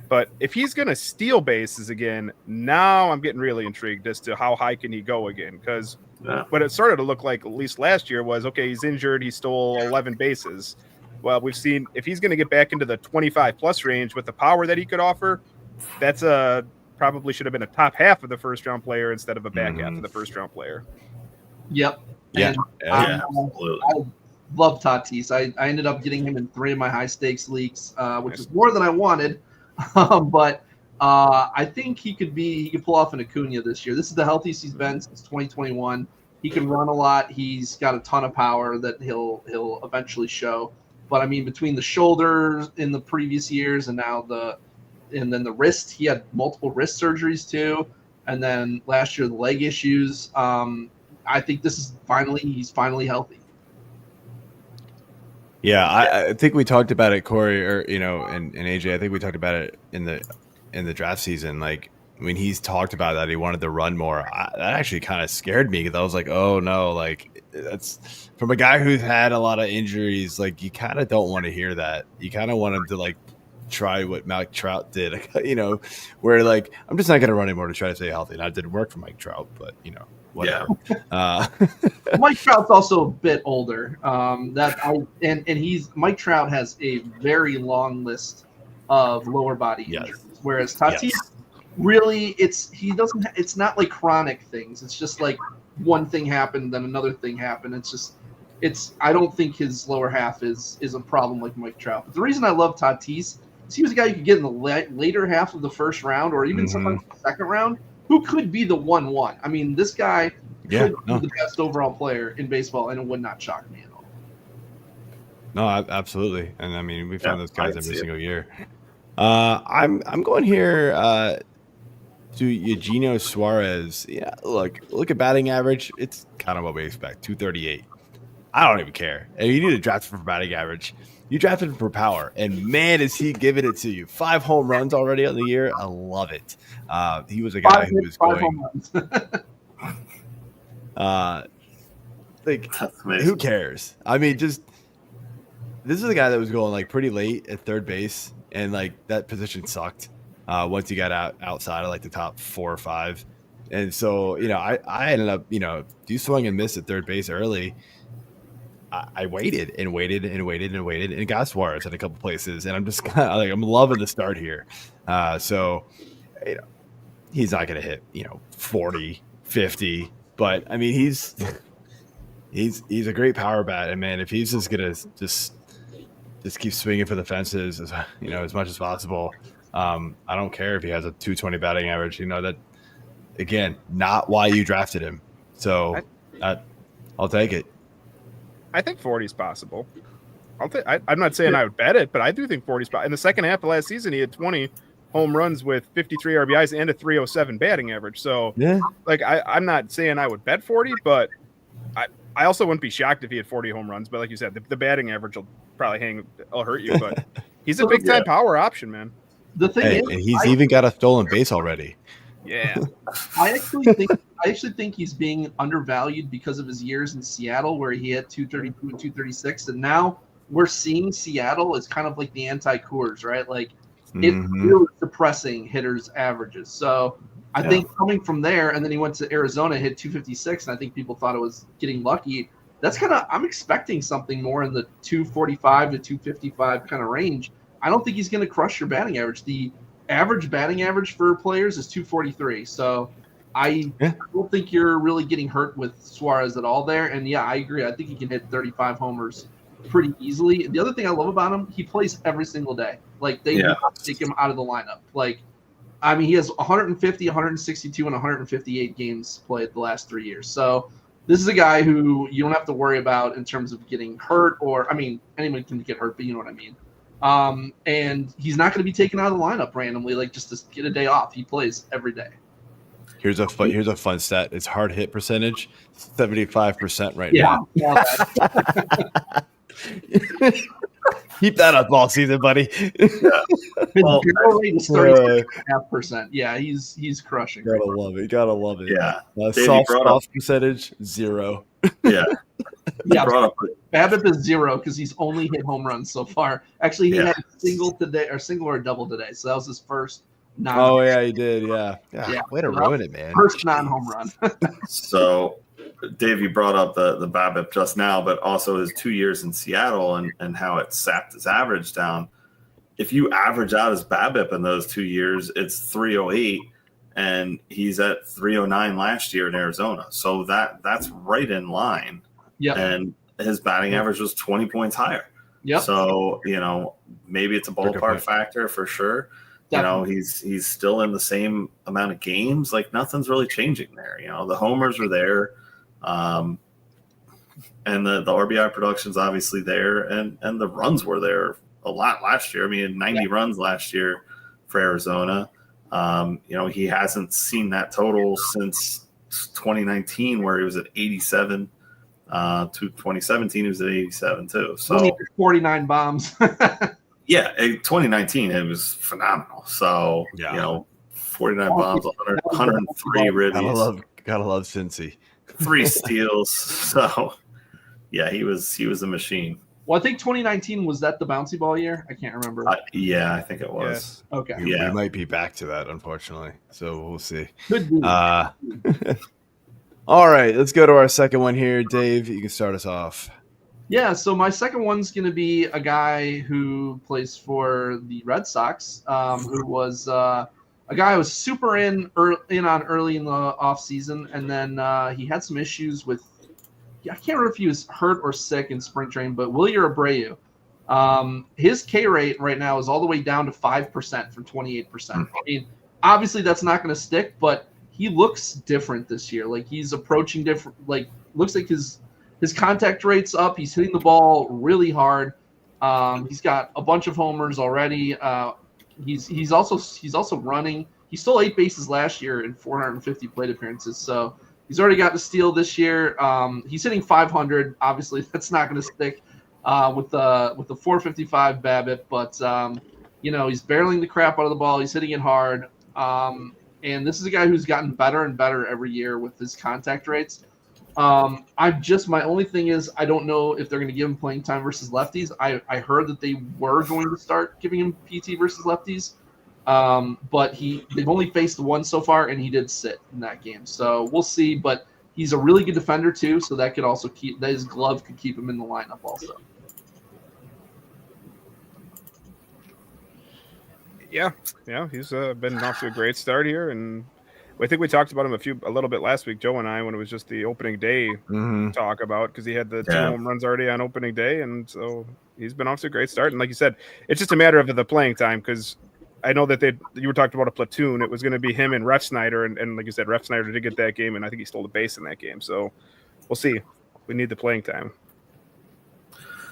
But if he's going to steal bases again, now I'm getting really intrigued as to how high can he go again. Because what it started to look like, at least last year, was, okay, he's injured. He stole 11 bases. Well, we've seen if he's going to get back into the 25-plus range with the power that he could offer, that's probably should have been a top half of the first-round player instead of a back half of the first-round player. Yep. Yeah. Absolutely. I love Tatis. I ended up getting him in 3 of my high-stakes leagues, which is more than I wanted. But I think he could pull off an Acuna this year. This is the healthiest he's been since 2021. He can run a lot. He's got a ton of power that he'll eventually show. But I mean, between the shoulders in the previous years and now and then the wrist, he had multiple wrist surgeries too. And then last year, the leg issues. I think he's finally healthy. Yeah, I think we talked about it, Corey, or and AJ. I think we talked about it in the draft season. Like when he's talked about that he wanted to run more, that actually kind of scared me because I was like, oh no, like that's from a guy who's had a lot of injuries. Like you kind of don't want to hear that. You kind of want him to like try what Mike Trout did, where like I'm just not going to run anymore to try to stay healthy. And that didn't work for Mike Trout, but whatever. Yeah. Mike Trout's also a bit older. Mike Trout has a very long list of lower body injuries, whereas Tatis really it's not like chronic things. It's just like one thing happened, then another thing happened. I don't think his lower half is a problem like Mike Trout. But the reason I love Tatis is he was a guy you could get in the later half of the first round or even sometimes the second round who could be the 1-1. I mean, this guy could be the best overall player in baseball, and it would not shock me at all. No, absolutely. And I mean, we found those guys every single year. I'm going here to Eugenio Suarez. Yeah, look at batting average. It's kind of what we expect, 238. I don't even care. If you need to draft him for batting average, you drafted him for power. And, man, is he giving it to you. 5 home runs already on the year. I love it. He was a guy who was going who cares? I mean, this is a guy that was going, pretty late at third base, and, that position sucked once he got outside of, the top 4 or 5. And so, I ended up, do swing and miss at third base early. I waited and waited and waited and waited and got Suarez in a couple places, and I'm just kind of like I'm loving the start here. So he's not going to hit 40, 50, but I mean he's a great power bat, and man, if he's just gonna just keep swinging for the fences as much as possible, I don't care if he has a 220 batting average. That again, not why you drafted him. So I'll take it. I think 40 is possible. I'm not saying I would bet it, but I do think 40 is possible. In the second half of last season, he had 20 home runs with 53 RBIs and a 307 batting average. So, I'm not saying I would bet 40, but I also wouldn't be shocked if he had 40 home runs. But like you said, the batting average will probably hurt you. But he's a big time power option, man. The thing is, and he's even got a stolen base already. Yeah, I actually think he's being undervalued because of his years in Seattle, where he had 232 and 236, and now we're seeing Seattle as kind of like the anti-Coors, right? Like it's really suppressing hitters' averages. So I think coming from there, and then he went to Arizona, hit 256, and I think people thought it was getting lucky. That's I'm expecting something more in the 245 to 255 kind of range. I don't think he's going to crush your batting average. The average batting average for players is 243. So I don't think you're really getting hurt with Suarez at all there. And I agree. I think he can hit 35 homers pretty easily. The other thing I love about him, he plays every single day. Like they do not take him out of the lineup. Like, I mean, he has 150, 162, and 158 games played the last 3 years. So this is a guy who you don't have to worry about in terms of getting hurt, or, I mean, anyone can get hurt, but you know what I mean. And he's not going to be taken out of the lineup randomly, like just to get a day off. He plays every day. Here's a fun stat. It's hard hit percentage, 75% right now. Keep that up all season, buddy. His barrel rate is 36.5%. Yeah, he's crushing. Gotta love it. Yeah. Soft percentage 0. Yeah. BABIP is 0 because he's only hit home runs so far. Actually, he had single or double today, so that was his first. Oh yeah, he did. Yeah. Way to ruin it, man. First non-home run. So, Dave, you brought up the BABIP just now, but also his 2 years in Seattle and how it sapped his average down. If you average out his BABIP in those 2 years, it's 308, and he's at 309 last year in Arizona. So that's right in line. Yeah. And his batting average was 20 points higher. Yep. So, maybe it's a ballpark factor for sure. Definitely. He's still in the same amount of games. Like nothing's really changing there. The homers were there. And the RBI production's obviously there, and the runs were there a lot last year. I mean, 90 runs last year for Arizona. He hasn't seen that total since 2019, where he was at 87. To 2017, he was at 87 too. So 49 bombs. Yeah, in 2019 it was phenomenal. So 49 bombs, 103 ribbies. Gotta love Cincy. 3 steals. So he was a machine. Well, I think 2019 was that the bouncy ball year. I can't remember. Yeah, I think it was. Yes. Okay. We might be back to that, unfortunately. So we'll see. Could be. All right, let's go to our second one here. Dave, you can start us off. Yeah, so my second one's going to be a guy who plays for the Red Sox, who was a guy who was super in on early in the offseason, and then he had some issues with – I can't remember if he was hurt or sick in spring training, but Wilyer Abreu. His K rate right now is all the way down to 5% from 28%. I mean, obviously that's not going to stick, but he looks different this year. Like he's approaching different – like looks like his contact rate's up. He's hitting the ball really hard. He's got a bunch of homers already. He's also running. He stole 8 bases last year in 450 plate appearances. So he's already got the steal this year. He's hitting 500. Obviously, that's not going to stick with the 455 BABIP. But he's barreling the crap out of the ball. He's hitting it hard. And this is a guy who's gotten better and better every year with his contact rates. My only thing is I don't know if they're going to give him playing time versus lefties. I heard that they were going to start giving him PT versus lefties, but they've only faced one so far, and he did sit in that game. So we'll see. But He's a really good defender too, so that could also his glove could keep him in the lineup also. Yeah, he's been off to a great start here, and I think we talked about him a little bit last week, Joe and I, when it was just the opening day talk about, because he had the 2 home runs already on opening day, and so he's been off to a great start. And like you said, it's just a matter of the playing time, because I know that you were talking about a platoon. It was going to be him and Ref Snyder, and like you said, Ref Snyder did get that game, and I think he stole the base in that game. So we'll see. We need the playing time.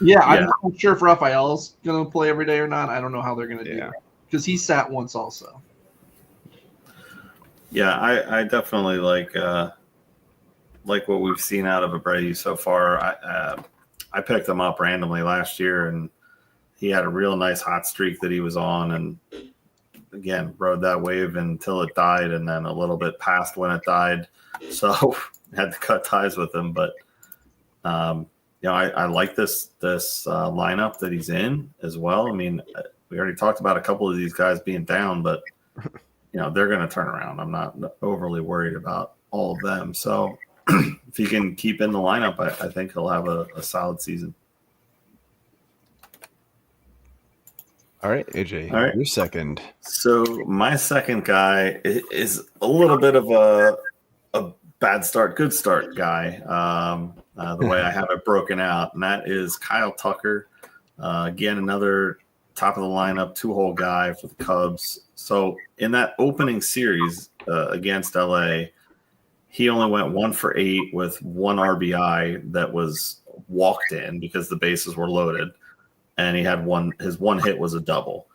Yeah, I'm not sure if Rafael's going to play every day or not. I don't know how they're going to do that, because he sat once also. Yeah, I definitely like what we've seen out of Abreu so far. I picked him up randomly last year, and he had a real nice hot streak that he was on, and again rode that wave until it died, and then a little bit past when it died. So had to cut ties with him, but I like this lineup that he's in as well. I mean, we already talked about a couple of these guys being down, but they're going to turn around. I'm not overly worried about all of them. So if he can keep in the lineup, I think he'll have a solid season. All right, AJ, all right. Your second. So my second guy is a little bit of a bad start, good start guy, the way I have it broken out, and that is Kyle Tucker. Again, another top of the lineup, 2-hole guy for the Cubs. So in that opening series against LA, he only went 1 for 8 with 1 RBI that was walked in because the bases were loaded, and he had his one hit was a double.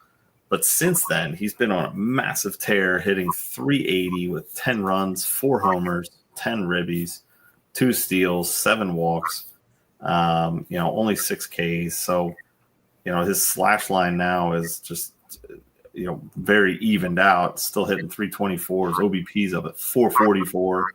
But since then, he's been on a massive tear, hitting .380 with 10 runs, 4 homers, 10 ribbies, 2 steals, 7 walks, only 6 Ks. So, his slash line now is just, very evened out, still hitting 324s. OBP's up at 444,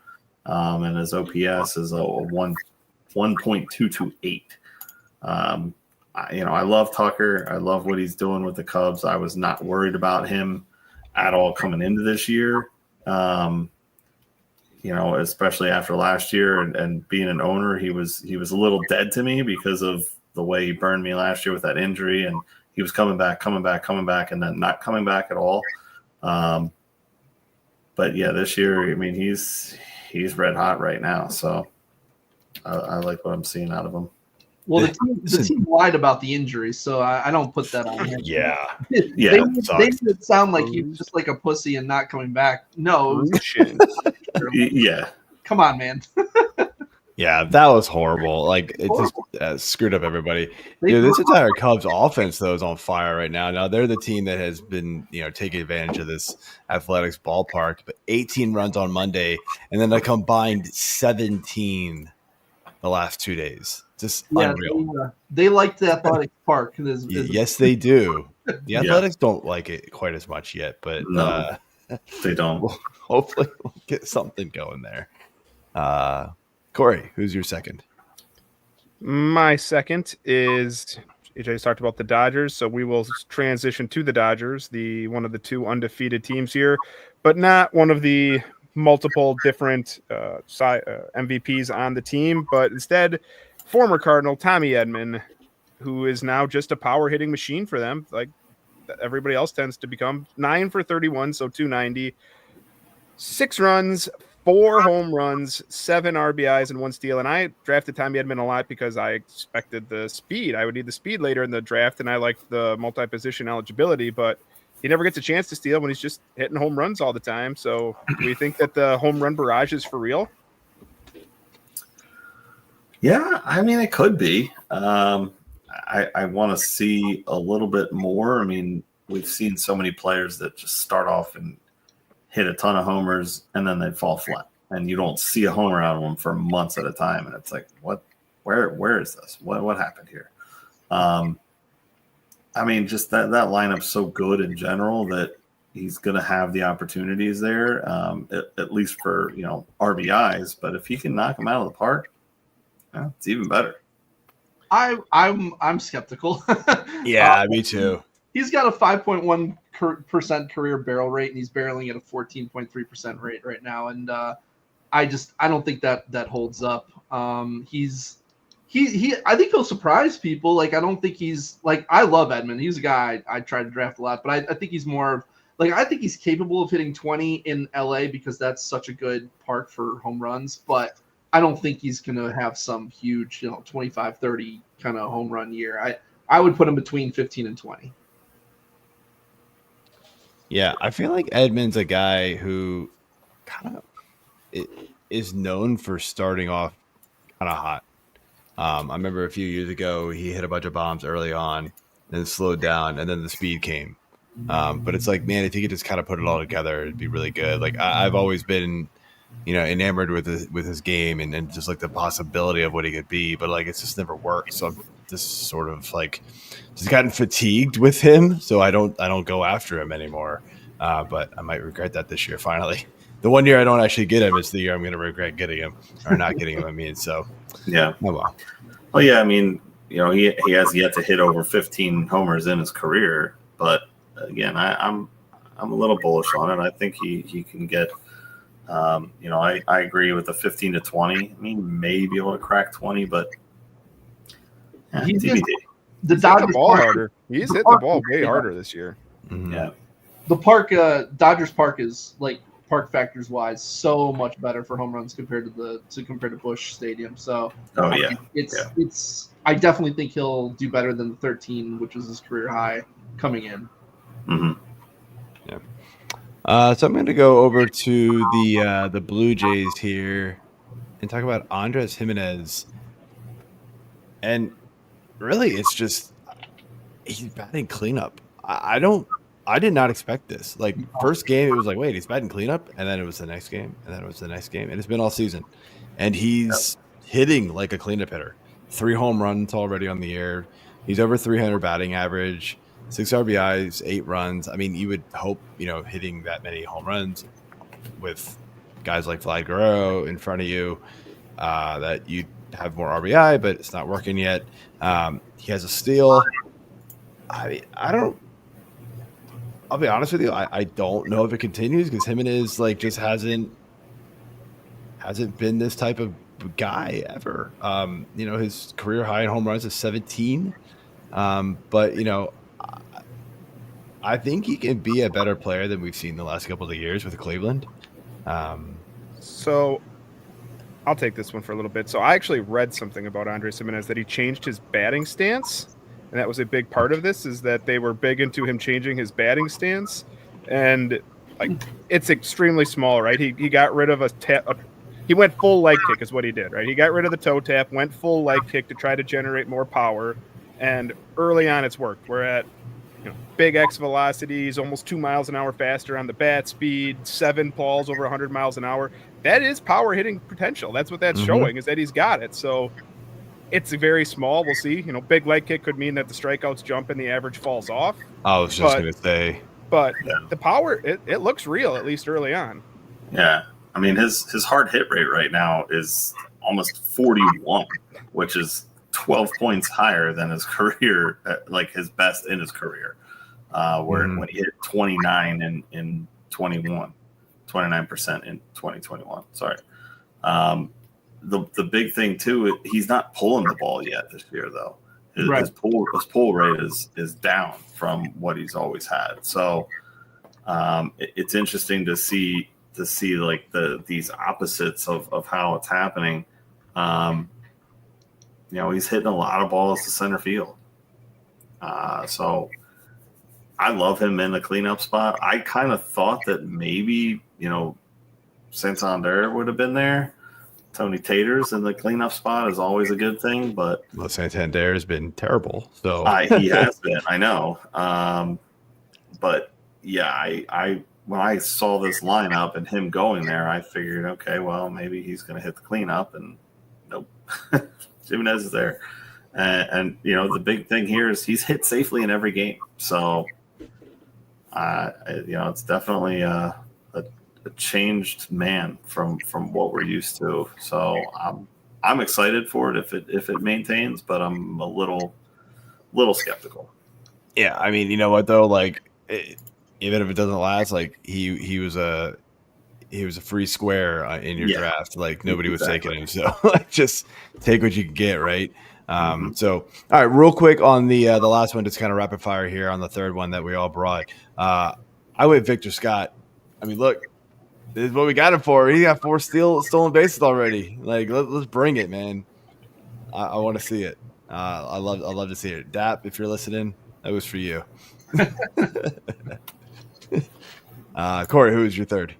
and his OPS is a 1.228. I love Tucker. I love what he's doing with the Cubs. I was not worried about him at all coming into this year, especially after last year and being an owner. He was a little dead to me because of the way he burned me last year with that injury, and he was coming back, and then not coming back at all. But yeah, this year, I mean, he's red hot right now. So I like what I'm seeing out of him. Well, the team lied about the injury, so I don't put that on him. Yeah. They made it sound like he was just like a pussy and not coming back. No. Yeah. Come on, man. Yeah, that was horrible. Like, it just screwed up everybody. This entire Cubs offense, though, is on fire right now. Now, they're the team that has been, taking advantage of this athletics ballpark. But 18 runs on Monday, and then a combined 17 the last 2 days. Just unreal. They like the athletics park. Yes, they do. The Athletics don't like it quite as much yet, but no, they don't. Hopefully we'll get something going there. Corey, who's your second? My second is AJ's talked about the Dodgers, so we will transition to the Dodgers, one of the 2 undefeated teams here, but not one of the multiple different MVPs on the team, but instead former Cardinal Tommy Edman, who is now just a power hitting machine for them. Like everybody else tends to become. 9 for 31, so 290, 6 runs, 4 home runs, 7 RBIs, and 1 steal. And I drafted Tommy Edman a lot because I expected the speed. I would need the speed later in the draft, and I liked the multi-position eligibility, but he never gets a chance to steal when he's just hitting home runs all the time. So do we think that the home run barrage is for real? Yeah, I mean, it could be. I want to see a little bit more. I mean, we've seen so many players that just start off and hit a ton of homers, and then they fall flat, and you don't see a homer out of them for months at a time. And it's like, what? Where is this? What happened here? I mean, just that lineup's so good in general that he's going to have the opportunities there, at least for RBIs. But if he can knock them out of the park, it's even better. I'm skeptical. Yeah, me too. He's got a 5.1% career barrel rate, and he's barreling at a 14.3% rate right now. And I don't think that holds up. I think he'll surprise people. Like, I don't think he's like, I love Edman. He's a guy I try to draft a lot, but I think he's more like, I think he's capable of hitting 20 in LA because that's such a good park for home runs, but I don't think he's going to have some huge, 25, 30 kind of home run year. I would put him between 15 and 20. Yeah, I feel like Edman's a guy who kind of is known for starting off kind of hot. I remember a few years ago, he hit a bunch of bombs early on, then slowed down, and then the speed came. But it's like, man, if he could just kind of put it all together, it'd be really good. Like, I've always been, enamored with his game and just like the possibility of what he could be, but like it's just never worked. So I'm just sort of like just gotten fatigued with him, so I don't go after him anymore. But I might regret that this year. Finally, the one year I don't actually get him is the year I'm going to regret getting him or not getting him. I mean, so yeah. Oh well, yeah. I mean, he has yet to hit over 15 homers in his career, but again, I'm a little bullish on it. I think he can get. I agree with the 15 to 20. I mean, maybe able to crack 20, but He's TBD. The He's hit Dodgers the ball park, harder. He's hit the ball way harder this year. Mm-hmm. Yeah. The park, Dodgers Park is like park factors wise so much better for home runs compared to Busch Stadium. So Oh yeah. it's I definitely think he'll do better than the 13, which was his career high coming in. Mm-hmm. So I'm going to go over to the Blue Jays here and talk about Andres Gimenez. And really, it's just he's batting cleanup. I did not expect this. Like, first game, it was like, wait, he's batting cleanup, and then it was the next game, and then it was the next game, and it's been all season. And he's hitting like a cleanup hitter. 3 home runs already on the air. He's over 300 batting average. 6 RBIs, 8 runs. I mean, you would hope, hitting that many home runs with guys like Vlad Guerrero in front of you, that you'd have more RBI, but it's not working yet. He has a steal. I mean, I'll be honest with you. I don't know if it continues because Gimenez just hasn't been this type of guy ever. His career high in home runs is 17. But I think he can be a better player than we've seen the last couple of years with Cleveland. So I'll take this one for a little bit. So I actually read something about Andres Gimenez that he changed his batting stance. And that was a big part of this, is that they were big into him changing his batting stance. And it's extremely small, right? He got rid of he went full leg kick is what he did, right? He got rid of the toe tap, went full leg kick to try to generate more power. And early on, it's worked. We're at big X velocities, almost 2 miles an hour faster on the bat speed, 7 balls over 100 miles an hour. That is power hitting potential. That's what that's showing, is that he's got it. So it's very small. We'll see. Big leg kick could mean that the strikeouts jump and the average falls off. I was just going to say. But the power, it looks real, at least early on. Yeah. I mean, his hard hit rate right now is almost 41, which is 12 points higher than his career, like his best in his career, when he hit 29 in 21, 29% in 2021. Sorry. The big thing too, he's not pulling the ball yet this year though. His pull rate is down from what he's always had. So it's interesting to see like these opposites of how it's happening. He's hitting a lot of balls to center field. So I love him in the cleanup spot. I kind of thought that maybe, Santander would have been there. Tony Taters in the cleanup spot is always a good thing, but Santander has been terrible. So he has been, I know. But yeah, I when I saw this lineup and him going there, I figured, okay, well, maybe he's going to hit the cleanup, and nope. Gimenez is there. And the big thing here is he's hit safely in every game. So, it's definitely a changed man from what we're used to. So I'm excited for it if it maintains, but I'm a little skeptical. Yeah, I mean, you know what though? Even if it doesn't last, he was he was a free square in your Yeah. draft. Like nobody was Exactly. taking him, so like just take what you can get, right? So all right, real quick on the last one, just kind of rapid fire here on the third one that we all brought. I went Victor Scott. I mean, look, this is what we got him for. He got 4 stolen bases already. Like let's bring it, man. I want to see it. I love to see it. Dap, if you're listening, that was for you. Corey, who is your third?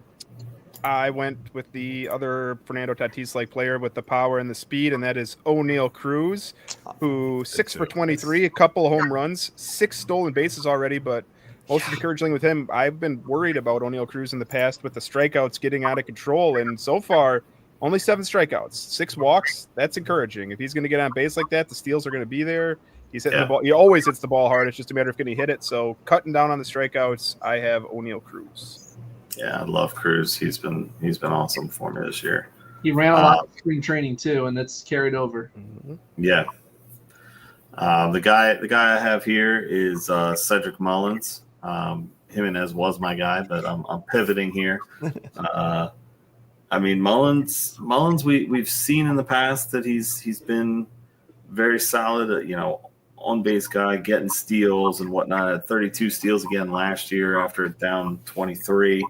I went with the other Fernando Tatis-like player with the power and the speed, and that is Oneil Cruz, who 6 for 23, a couple of home runs, 6 stolen bases already, but most encouraging with him, I've been worried about Oneil Cruz in the past with the strikeouts getting out of control, and so far, only 7 strikeouts, 6 walks. That's encouraging. If he's going to get on base like that, the steals are going to be there. He's hitting the ball. He always hits the ball hard. It's just a matter of getting hit it. So cutting down on the strikeouts, I have Oneil Cruz. Yeah, I love Cruz. He's been awesome for me this year. He ran a lot of spring training too, and that's carried over. Yeah. The guy I have here is Cedric Mullins. Gimenez was my guy, but I'm pivoting here. I mean, Mullins. We've seen in the past that he's been very solid. On base guy, getting steals and whatnot. Had 32 steals again last year after down 23.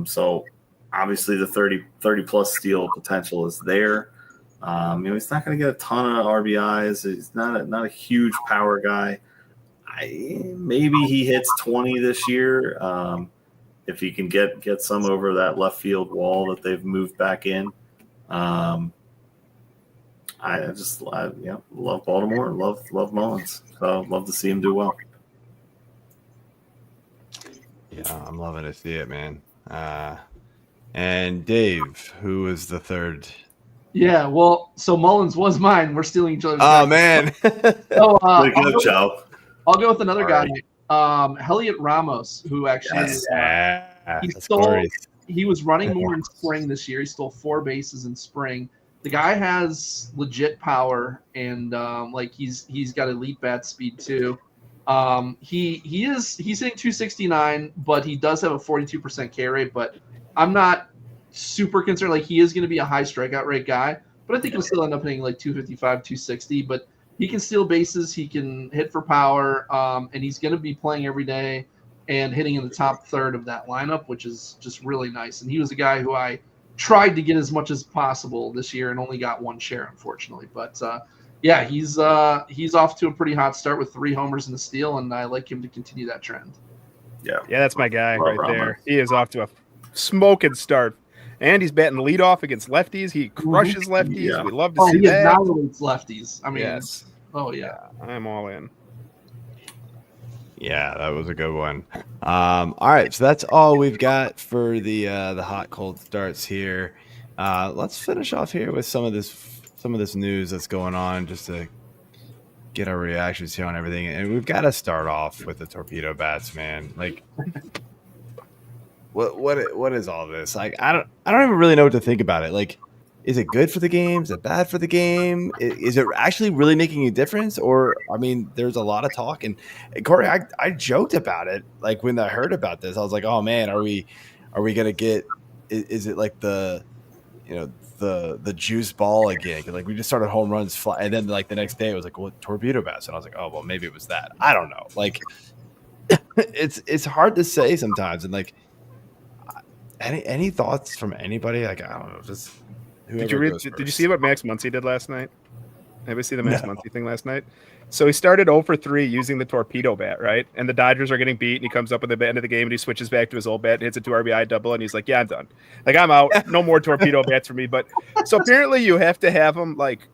So obviously the 30 plus steal potential is there. He's not going to get a ton of RBIs. He's not a huge power guy. Maybe he hits 20 this year. If he can get some over that left field wall that they've moved back in. I love Baltimore, love Mullins. So love to see him do well. Yeah, I'm loving to see it, man. And Dave, who is the third? Yeah, well, so Mullins was mine. We're stealing each other's. Oh man. So, Good job. I'll go with another guy, Heliot Ramos, who actually he was running more in spring this year. He stole 4 bases in spring. The guy has legit power, and he's got elite bat speed too. He's hitting 269, but he does have a 42% K rate. But I'm not super concerned. Like, he is going to be a high strikeout rate guy, but I think he'll still end up hitting like 255, 260. But he can steal bases, he can hit for power, and he's going to be playing every day and hitting in the top third of that lineup, which is just really nice. And he was a guy who I tried to get as much as possible this year and only got 1 share, unfortunately. But he's off to a pretty hot start with 3 homers and a steal, and I like him to continue that trend. Yeah, that's my guy right there. He is off to a smoking start, and he's batting leadoff against lefties. He crushes lefties. Yeah. We love to see that. He annihilates lefties. I mean, yes. Oh yeah, I'm all in. Yeah, that was a good one. All right, so that's all we've got for the hot cold starts here. Let's finish off here with some of this news that's going on, just to get our reactions here on everything. And we've got to start off with the torpedo bats, man. Like, what is all this? Like, I don't even really know what to think about it. Like, is it good for the game? Is it bad for the game? Is it actually really making a difference? Or, I mean, there's a lot of talk. And Corey, I joked about it. Like, when I heard about this, I was like, oh man, are we going to get, is it like the juice ball again? Like, we just started home runs fly, and then like the next day it was like, well, torpedo bats. And I was like, oh, well, maybe it was that. I don't know. Like, it's hard to say sometimes. And like, any thoughts from anybody? Like, I don't know, just Did you see what Max Muncy did last night? Anybody see the Max Muncy thing last night? So he started 0 for 3 using the torpedo bat, right? And the Dodgers are getting beat, and he comes up at the end of the game, and he switches back to his old bat, hits a 2 RBI double, and he's like, yeah, I'm done. Like, I'm out. No more torpedo bats for me. But so apparently you have to have them, like,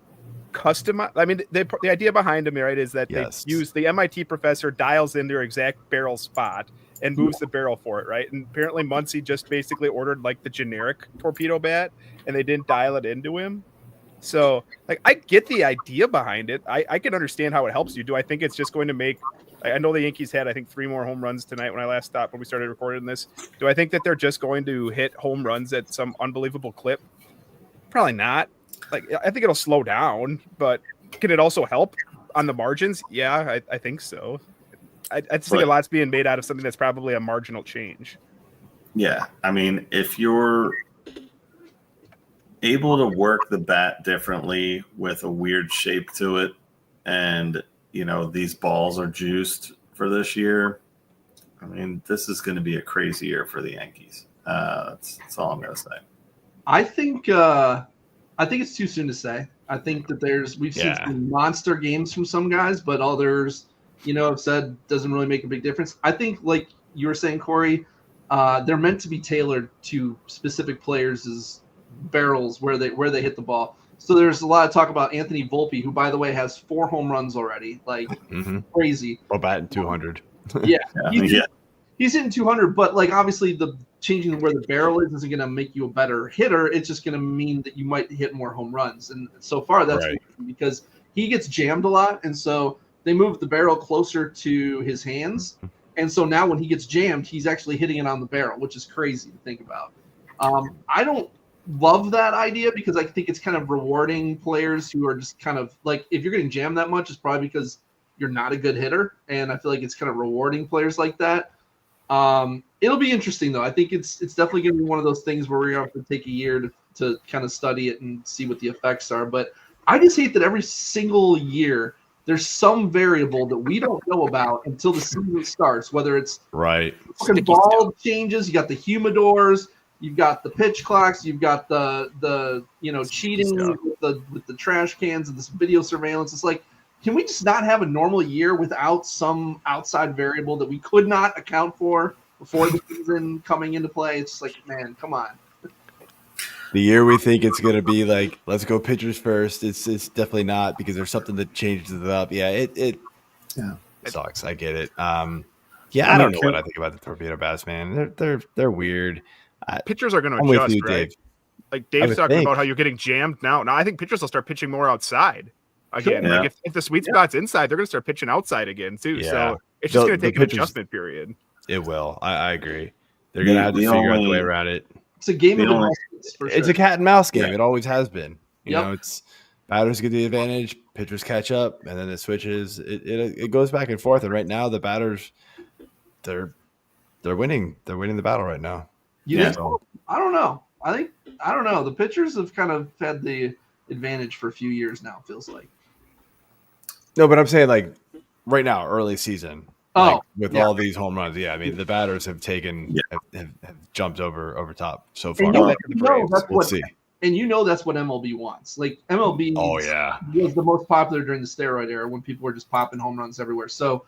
customize. I mean, the idea behind them, right, is that they use the MIT professor dials in their exact barrel spot and moves the barrel for it, right? And apparently Muncy just basically ordered, like, the generic torpedo bat, and they didn't dial it into him. So, like, I get the idea behind it. I can understand how it helps you. Do I think it's just going to make – I know the Yankees had, I think, 3 more home runs tonight when I last stopped when we started recording this. Do I think that they're just going to hit home runs at some unbelievable clip? Probably not. Like, I think it'll slow down, but can it also help on the margins? Yeah, I think so. I just think a lot's being made out of something that's probably a marginal change. Yeah, I mean, if you're able to work the bat differently with a weird shape to it, and these balls are juiced for this year, I mean, this is going to be a crazy year for the Yankees. That's all I'm going to say. I think it's too soon to say. I think that we've seen some monster games from some guys, but others, have said doesn't really make a big difference. I think, like you were saying, Corey, they're meant to be tailored to specific players' barrels where they hit the ball. So there's a lot of talk about Anthony Volpe, who, by the way, has 4 home runs already, like crazy. Or batting 200. Yeah, he's hitting 200, but like obviously the changing where the barrel is isn't going to make you a better hitter. It's just going to mean that you might hit more home runs. And so far that's right. Because he gets jammed a lot, and so they move the barrel closer to his hands. And so now when he gets jammed, he's actually hitting it on the barrel, which is crazy to think about. I don't love that idea because I think it's kind of rewarding players who are just kind of like, if you're getting jammed that much, it's probably because you're not a good hitter. And I feel like it's kind of rewarding players like that. It'll be interesting though. I think it's definitely going to be one of those things where we're going to have to take a year to kind of study it and see what the effects are. But I just hate that every single year there's some variable that we don't know about until the season starts, whether it's ball changes, you got the humidors, you've got the pitch clocks, you've got the cheating with the trash cans and this video surveillance. It's like, can we just not have a normal year without some outside variable that we could not account for before the season coming into play? It's just like, man, come on. The year we think it's going to be like, let's go pitchers first. It's definitely not, because there's something that changes it up. Yeah, it sucks. I get it. I don't know what I think about the torpedo bats, man. They're weird. Pitchers are going to adjust, right? Dave. Like Dave's talking about how you're getting jammed now. Now I think pitchers will start pitching more outside again. Yeah. Like if the sweet spot's inside, they're going to start pitching outside again too. Yeah. So it's just going to take an adjustment period. It will. I agree. They're going to have to figure out the way around it. It's a game of for sure. It's a cat and mouse game. Yeah. It always has been. You know, it's batters get the advantage, pitchers catch up, and then it switches. It goes back and forth. And right now, the batters, they're winning. They're winning the battle right now. So, I don't know. I don't know. The pitchers have kind of had the advantage for a few years now. It feels like. No, but I'm saying like right now, early season. With all these home runs, I mean the batters have taken have jumped over top so far. We'll see. And that's what MLB wants. Like MLB was the most popular during the steroid era when people were just popping home runs everywhere. So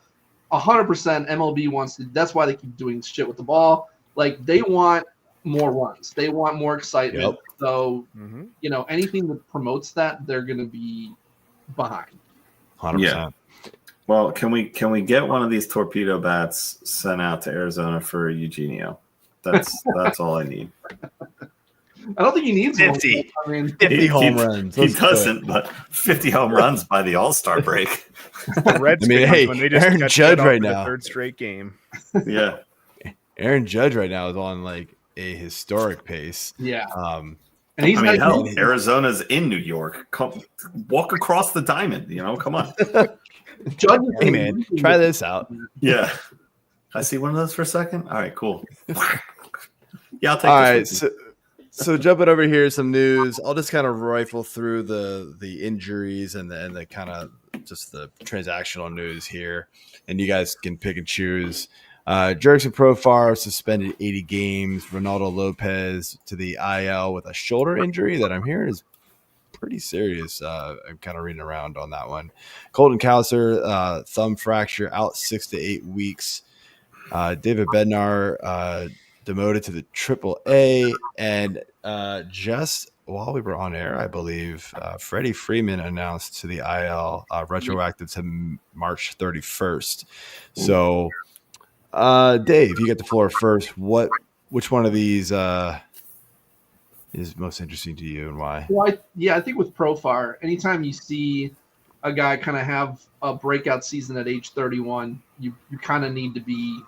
100% MLB wants to. That's why they keep doing shit with the ball. Like they want more runs. They want more excitement. Yep. So anything that promotes that, they're going to be behind. 100%. Yeah. Well, can we get one of these torpedo bats sent out to Arizona for Eugenio? That's all I need. I don't think he needs 50. I mean, 50 home runs. He doesn't, but 50 home runs by the All-Star break. The Reds when they just Aaron Judge right now, third straight game. Yeah, Aaron Judge right now is on like a historic pace. Yeah. And he's Arizona's in New York. Come walk across the diamond. Come on. Hey man, try this out. Yeah. I see one of those for a second. All right, cool. Yeah, I'll take all this. All right, so jumping over here, some news. I'll just kind of rifle through the injuries and the kind of just the transactional news here, and you guys can pick and choose. Jurickson Profar suspended 80 games. Ronaldo Lopez to the IL with a shoulder injury that I'm hearing is pretty serious. I'm kind of reading around on that one. Colton Cowser, thumb fracture, out 6 to 8 weeks. David Bednar demoted to the AAA. And just while we were on air, I believe, Freddie Freeman announced to the IL retroactive to March 31st. So, Dave, you get the floor first. Which one of these is most interesting to you and why? Well, I think with Profar, anytime you see a guy kind of have a breakout season at age 31, you kind of need to be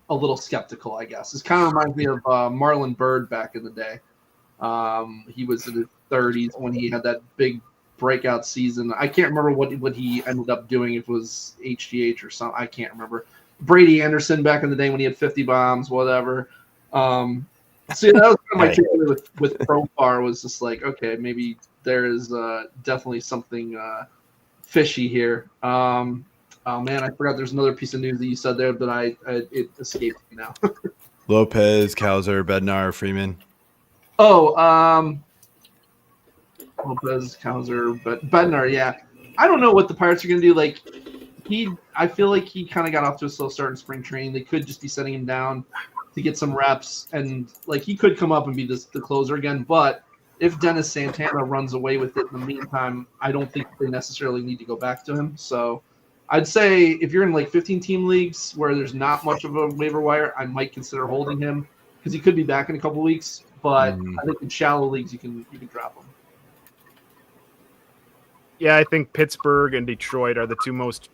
a little skeptical, I guess. This kind of reminds me of Marlon Byrd back in the day. He was in his 30s when he had that big breakout season. I can't remember what he ended up doing, if it was HGH or something. I can't remember. Brady Anderson back in the day when he had 50 bombs, whatever. So yeah, that was kind of my takeaway with Profar was just like, okay, maybe there is definitely something fishy here. Oh man, I forgot there's another piece of news that you said there, but it escaped me now. Lopez, Kauser, Bednar, Freeman. Lopez, Kauser, but Bednar, yeah. I don't know what the Pirates are going to do. Like, I feel like he kind of got off to a slow start in spring training. They could just be setting him down to get some reps, and like he could come up and be the closer again. But if Dennis Santana runs away with it in the meantime, I don't think they necessarily need to go back to him. So I'd say if you're in like 15-team leagues where there's not much of a waiver wire, I might consider holding him because he could be back in a couple weeks. But I think in shallow leagues you can drop him. Yeah, I think Pittsburgh and Detroit are the two most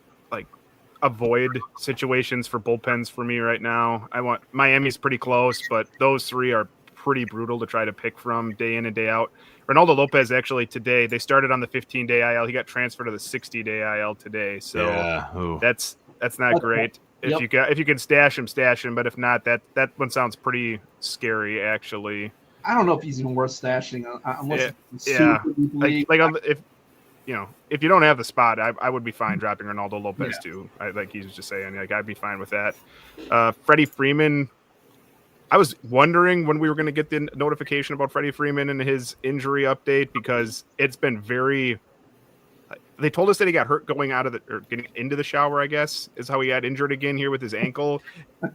avoid situations for bullpens for me right now. Miami's pretty close, but those three are pretty brutal to try to pick from day in and day out. Ronaldo Lopez actually today, they started on the 15-day IL. He got transferred to the 60-day IL today. So that's not great. If you can stash him, but if not, that one sounds pretty scary actually. I don't know if he's even worth stashing unless if you don't have the spot, I would be fine dropping Ronaldo Lopez too. Like he's just saying, I'd be fine with that. Freddie Freeman, I was wondering when we were going to get the notification about Freddie Freeman and his injury update because it's been very. They told us that he got hurt going getting into the shower, I guess, is how he got injured again here with his ankle.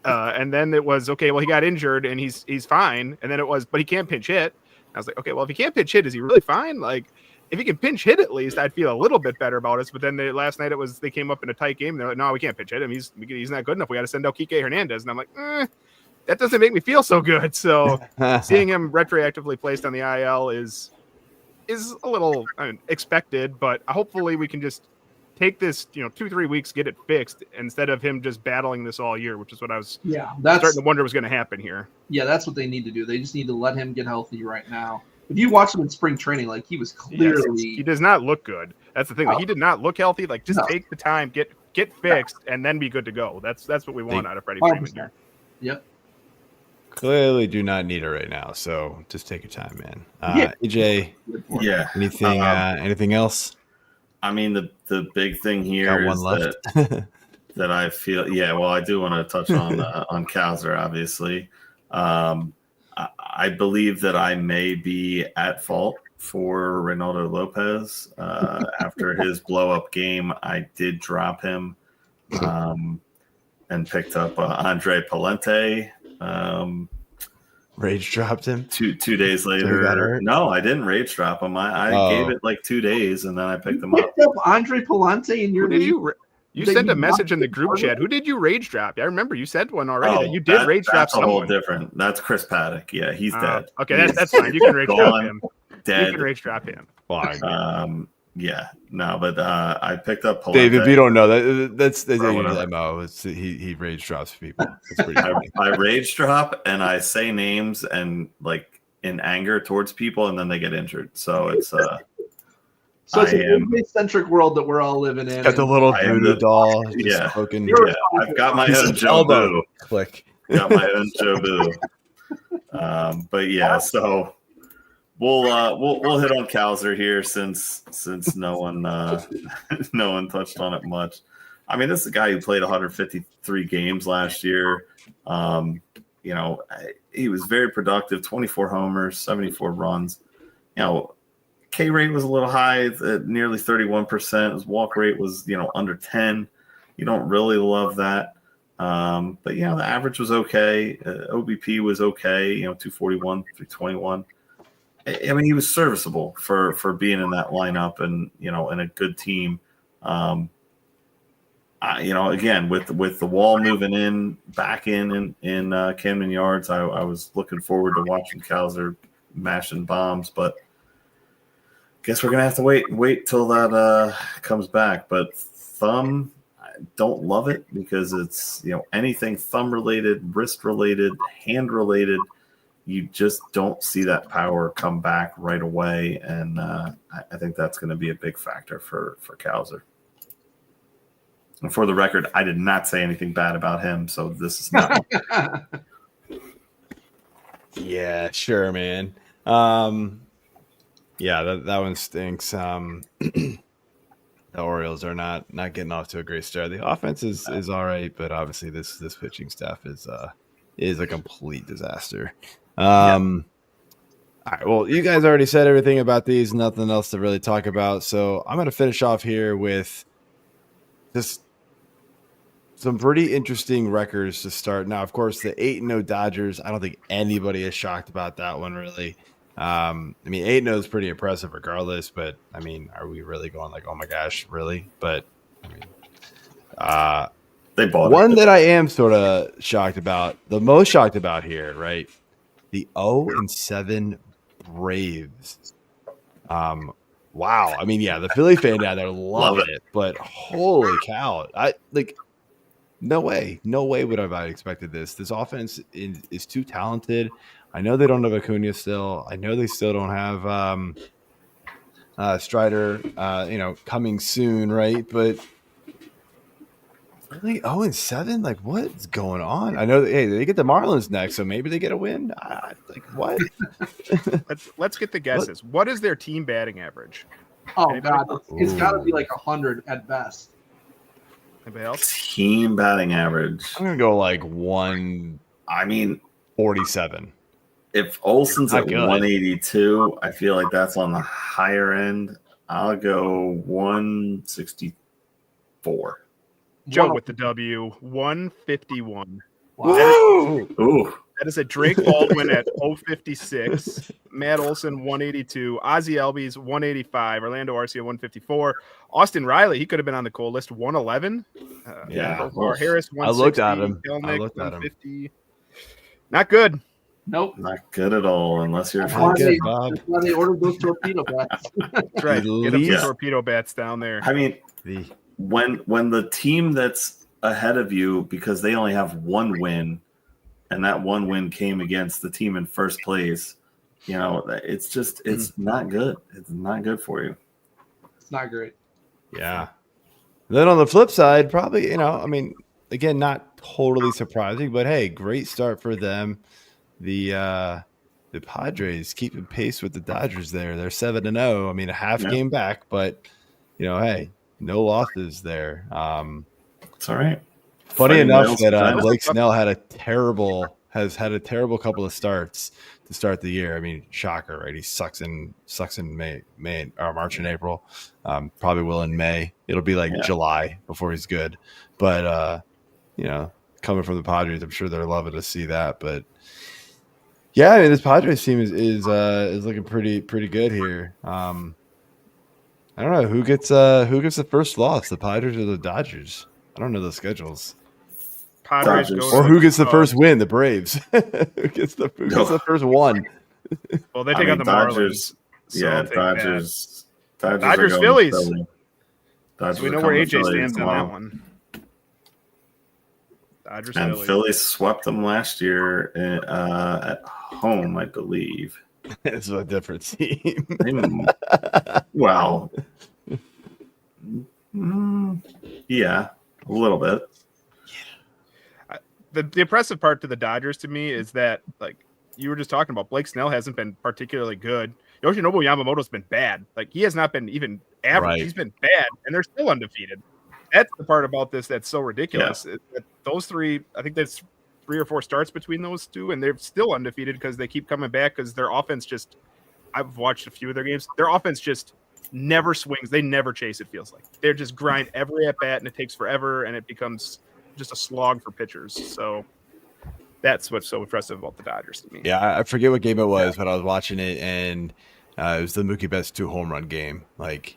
And then it was, okay, well, he got injured and he's fine. And then it was, but he can't pinch hit. I was like, okay, well, if he can't pinch hit, is he really fine? Like, if he can pinch hit at least, I'd feel a little bit better about us. But then last night they came up in a tight game. They're like, no, we can't pinch hit him. He's not good enough. We got to send out Kike Hernandez. And I'm like, that doesn't make me feel so good. So seeing him retroactively placed on the IL is a little expected, but hopefully we can just take this, 2-3 weeks, get it fixed instead of him just battling this all year, which is what I was starting to wonder was going to happen here. Yeah, that's what they need to do. They just need to let him get healthy right now. If you watch him in spring training, like he was clearly, he does not look good. That's the thing. Like, he did not look healthy. Like just take the time, get fixed, and then be good to go. That's what we want out of Freddie Freeman here. Yep. Clearly do not need it right now, so just take your time, man. EJ, anything else? I mean, the big thing here is that I feel, well, I do want to touch on Kauser, obviously. I believe that I may be at fault for Ronaldo Lopez. After his blow-up game, I did drop him and picked up Andre Palente. Rage dropped him 2 days later. No, I didn't rage drop him. I gave it like 2 days and then I picked him up. Andre Palente in your league? You sent a message in the group chat. Who did you rage drop? I remember you sent one already that you did rage drop someone. That's a whole different. That's Chris Paddock. Yeah, he's dead. Okay, that's fine. You can rage drop him. Dead. You can rage drop him. But I picked up Palente. Dave, if you don't know, that's the MO. He rage drops people. That's pretty funny. I rage drop and I say names and like in anger towards people, and then they get injured. So it's it's a centric world that we're all living in. Got the little voodoo doll. I've got my own Joe Boo. Click. Got my own Joe Boo. So we'll hit on Kauser here since no one touched on it much. I mean, this is a guy who played 153 games last year. He was very productive, 24 homers, 74 runs. K rate was a little high at nearly 31%. His walk rate was, under 10. You don't really love that. But the average was okay. OBP was okay, 241, 321. I mean, he was serviceable for being in that lineup and, in a good team. Again, with the wall moving back in Camden Yards, I was looking forward to watching Kauser mashing bombs, but guess we're gonna have to wait till that comes back. But thumb, I don't love it because it's anything thumb related, wrist related, hand related. You just don't see that power come back right away, and I think that's going to be a big factor for Kauser. And for the record, I did not say anything bad about him, so this is not. Yeah, sure, man. Yeah, that one stinks. The Orioles are not getting off to a great start. The offense is all right, but obviously this pitching staff is a complete disaster. All right, well, you guys already said everything about these. Nothing else to really talk about. So I'm going to finish off here with just some pretty interesting records to start. Now, of course, the 8-0 Dodgers. I don't think anybody is shocked about that one, really. I mean, 8-0 is pretty impressive regardless, but I mean, are we really going like, oh my gosh, really? But I mean, They bought one it. that I am sort of shocked about, the most shocked about here, right? The 0-7 Braves. Wow. I mean, yeah, the Philly fan down there loving it, but holy cow. No way would I have expected this. This offense is too talented. I know they don't have Acuna still. I know they still don't have Strider, coming soon, right? But really, 0-7? Like, what's going on? I know they get the Marlins next, so maybe they get a win. What? Let's get the guesses. What is their team batting average? Oh Anybody? God, it's got to be like 100 at best. Anybody else? Team batting average. I'm gonna go like 147. I mean, if Olson's Not at good. 182, I feel like that's on the higher end. I'll go 164. Joe with the W, 151. Wow. Ooh. That is a Drake Baldwin at 056, Matt Olson 182, Ozzie Albies 185, Orlando Arcia 154, Austin Riley, he could have been on the cold list, 111. Or Harris 160, I looked at him. Kelnick, I looked at him. 150. Not good. Nope. Not good at all, unless you're That's why, good, Bob. that's why they ordered those torpedo bats. That's right. At Get them least- some torpedo bats down there. I mean, The when the team that's ahead of you, because they only have one win, and that one win came against the team in first place, it's not good. It's not good for you. It's not great. Yeah. Then on the flip side, probably, I mean, again, not totally surprising, but hey, great start for them. The Padres keeping pace with the Dodgers there. They're 7-0. I mean, a half game back, but hey, no losses there. It's all right. Funny Fighting enough Wales that sometimes. Blake Snell has had a terrible couple of starts to start the year. I mean, shocker, right? He sucks in May or March and April. Probably will in May. It'll be like July before he's good. But coming from the Padres, I'm sure they're loving to see that. But yeah, I mean, this Padres team is looking pretty good here. I don't know who gets the first loss, the Padres or the Dodgers. I don't know the schedules. Padres Dodgers. go Or to who gets the the first win? The Braves. Who gets the first one? Well, they take on the Marlins. So Yeah, I'll take that. Dodgers. Dodgers, are going to Phillies. Philly. Dodgers So we are know where coming to AJ Philly stands on tomorrow. that one. Dodgers, And Phillies. Philly swept them last year at home, I believe. It's a different team. Well, yeah, a little bit. The impressive part to the Dodgers to me is that, like you were just talking about, Blake Snell hasn't been particularly good. Yoshinobu Yamamoto's been bad. Like, he has not been even average. Right. He's been bad, and they're still undefeated. That's the part about this that's so ridiculous. That those three, I think that's 3 or 4 starts between those two, and they're still undefeated because they keep coming back because their offense just – I've watched a few of their games. Their offense just never swings. They never chase, it feels like. They're just grind every at-bat, and it takes forever, and it becomes – just a slog for pitchers. So that's what's so impressive about the Dodgers to me. Yeah, I forget what game it was, but I was watching it, and it was the Mookie Betts 2 home run game. Like,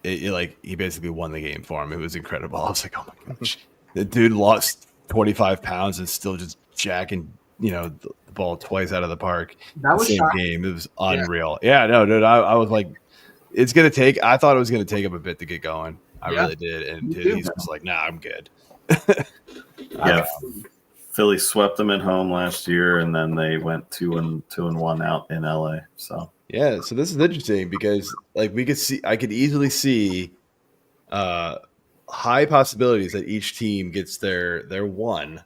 he basically won the game for him. It was incredible. I was like, oh my gosh, the dude lost 25 pounds and still just jacking, the ball twice out of the park. That was same shocking. game. It was unreal. Yeah, no, dude, I was like, it's gonna take. I thought it was gonna take him a bit to get going. I really did, and dude, he's just like, nah, I'm good. Yeah, Philly swept them at home last year, and then they went 2-1 out in LA. So yeah, so this is interesting because like I could easily see high possibilities that each team gets their one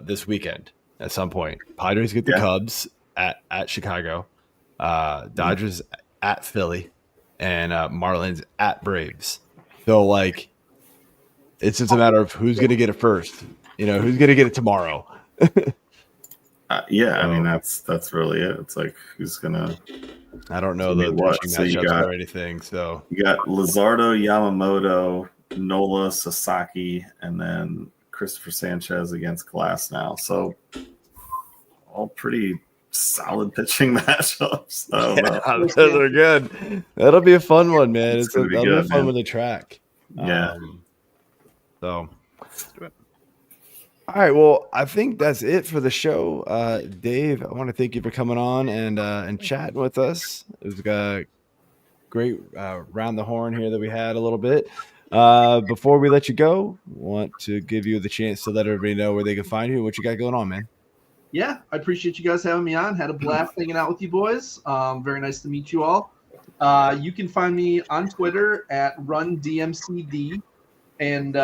this weekend. at some point. Padres get the Cubs at Chicago, Dodgers at Philly, and Marlins at Braves. So like, it's just a matter of who's going to get it first. You know, who's going to get it tomorrow. I mean that's really it. It's like who's gonna. I don't know the pitching matchups or anything. So you got Luzardo, Yamamoto, Nola, Sasaki, and then Christopher Sanchez against Glass now. So all pretty solid pitching matchups. They're good. That'll be a fun one, man. That'll be a fun one to track. Yeah. So. All right, well, I think that's it for the show. Dave, I want to thank you for coming on and chatting with us. It was a great round the horn here that we had a little bit. Before we let you go, want to give you the chance to let everybody know where they can find you and what you got going on, man. Yeah, I appreciate you guys having me on. Had a blast hanging out with you boys. Very nice to meet you all. You can find me on Twitter at RunDMCD. And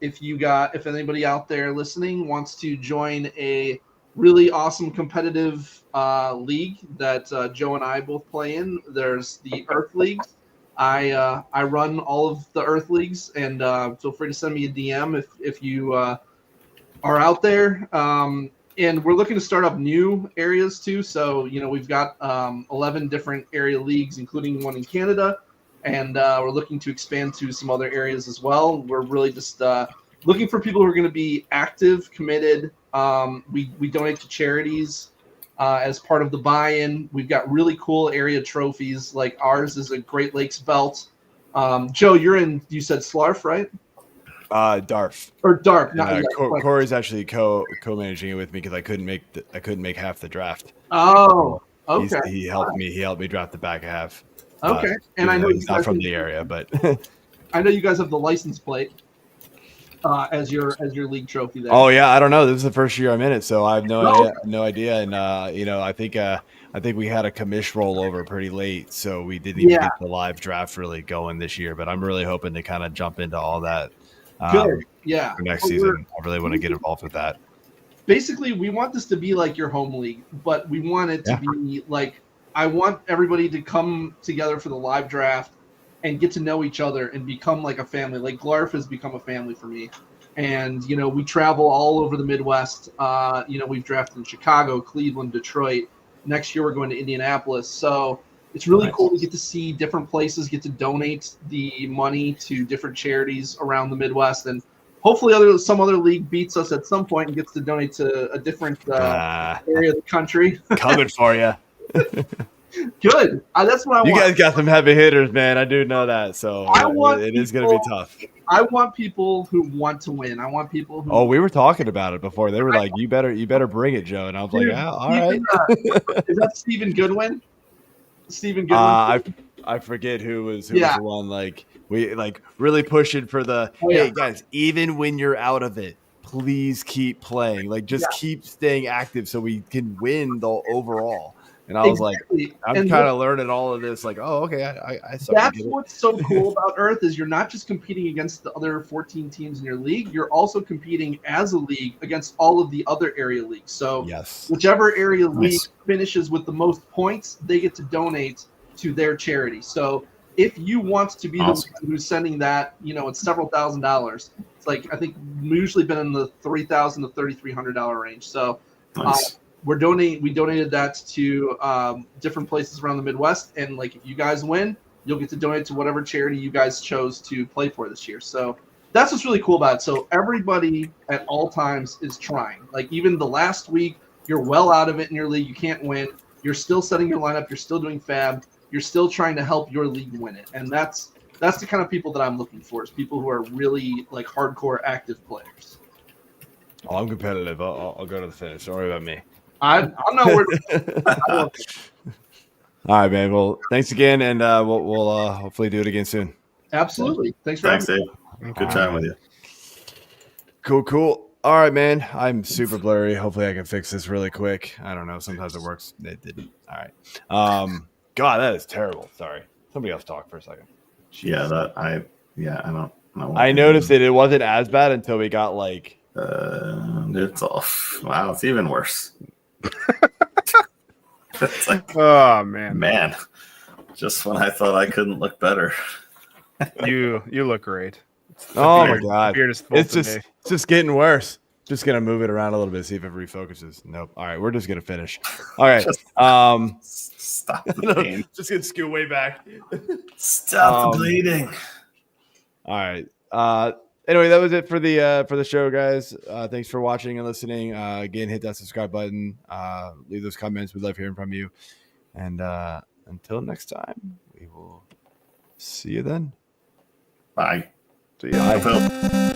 if anybody out there listening wants to join a really awesome competitive league that Joe and I both play in, there's the Earth Leagues. I run all of the Earth Leagues, and feel free to send me a DM if you are out there. And we're looking to start up new areas too. So, we've got 11 different area leagues, including one in Canada. And we're looking to expand to some other areas as well. We're really just looking for people who are going to be active, committed. We donate to charities as part of the buy-in. We've got really cool area trophies. Like ours is a Great Lakes belt. Joe, you said Slarf, right? Darf. Or Darf. Corey's actually co-managing it with me because I couldn't make half the draft. Oh, okay. He helped me draft the back half. Okay, and I know he's not from the area, but I know you guys have the license plate as your league trophy there. Oh yeah, I don't know. This is the first year I'm in it, so I have no idea. And I think we had a commish rollover pretty late, so we didn't even get the live draft really going this year. But I'm really hoping to kind of jump into all that. Good, yeah. For next season, I really want to get involved with that. Basically, we want this to be like your home league, but we want it to be like. I want everybody to come together for the live draft and get to know each other and become like a family. Like Glarf has become a family for me. And, we travel all over the Midwest. We've drafted in Chicago, Cleveland, Detroit. Next year, we're going to Indianapolis. So it's really cool to get to see different places, get to donate the money to different charities around the Midwest. And hopefully some other league beats us at some point and gets to donate to a different area of the country. Coming for you. Good. That's what I want. You guys got some heavy hitters, man. I do know that. So it is going to be tough. I want people who want to win. I want people who. Oh, we were talking about it before. They were like, "You better bring it, Joe." And I was like, "Yeah, all right." Is that Stephen Goodwin? Stephen Goodwin. I forget who was the one. Like we really pushing for the. Hey guys, even when you're out of it, please keep playing. Like just keep staying active so we can win the overall. And I was like, I'm kind of learning all of this. Like, oh, okay. I that's what's so cool about Earth is you're not just competing against the other 14 teams in your league. You're also competing as a league against all of the other area leagues. So whichever area league finishes with the most points, they get to donate to their charity. So if you want to be the one who's sending that, it's several $1,000s. It's like I think we've usually been in the $3,000 to $3,300 range. So. We donated that to different places around the Midwest, and if you guys win, you'll get to donate to whatever charity you guys chose to play for this year. So that's what's really cool about it. So everybody at all times is trying. Like even the last week, you're well out of it in your league. You can't win. You're still setting your lineup. You're still doing fab. You're still trying to help your league win it, and that's the kind of people that I'm looking for. Is people who are really hardcore active players. Oh, I'm competitive. I'll go to the finish. Don't worry about me. I'm not worried. All right, man. Well, thanks again, and we'll hopefully do it again soon. Absolutely. Thanks, Dave. Good time with you. Cool. All right, man. I'm super blurry. Hopefully, I can fix this really quick. I don't know. Sometimes it works. It didn't. All right. God, that is terrible. Sorry. Somebody else talk for a second. Jeez. I don't know. I noticed it wasn't as bad until we got It's all wow. It's even worse. It's like, Oh man, just when I thought I couldn't look better. you look great. Oh beard- my god, beard is full it's today. just getting worse. Just gonna move it around a little bit, see if it refocuses. Nope. All right, we're just gonna finish. All right. Stop the pain. Just gonna scoot way back. Stop the bleeding. All right. Anyway, that was it for the show, guys. Thanks for watching and listening. Again, hit that subscribe button. Leave those comments. We love hearing from you. And until next time, we will see you then. Bye. See ya. Phil.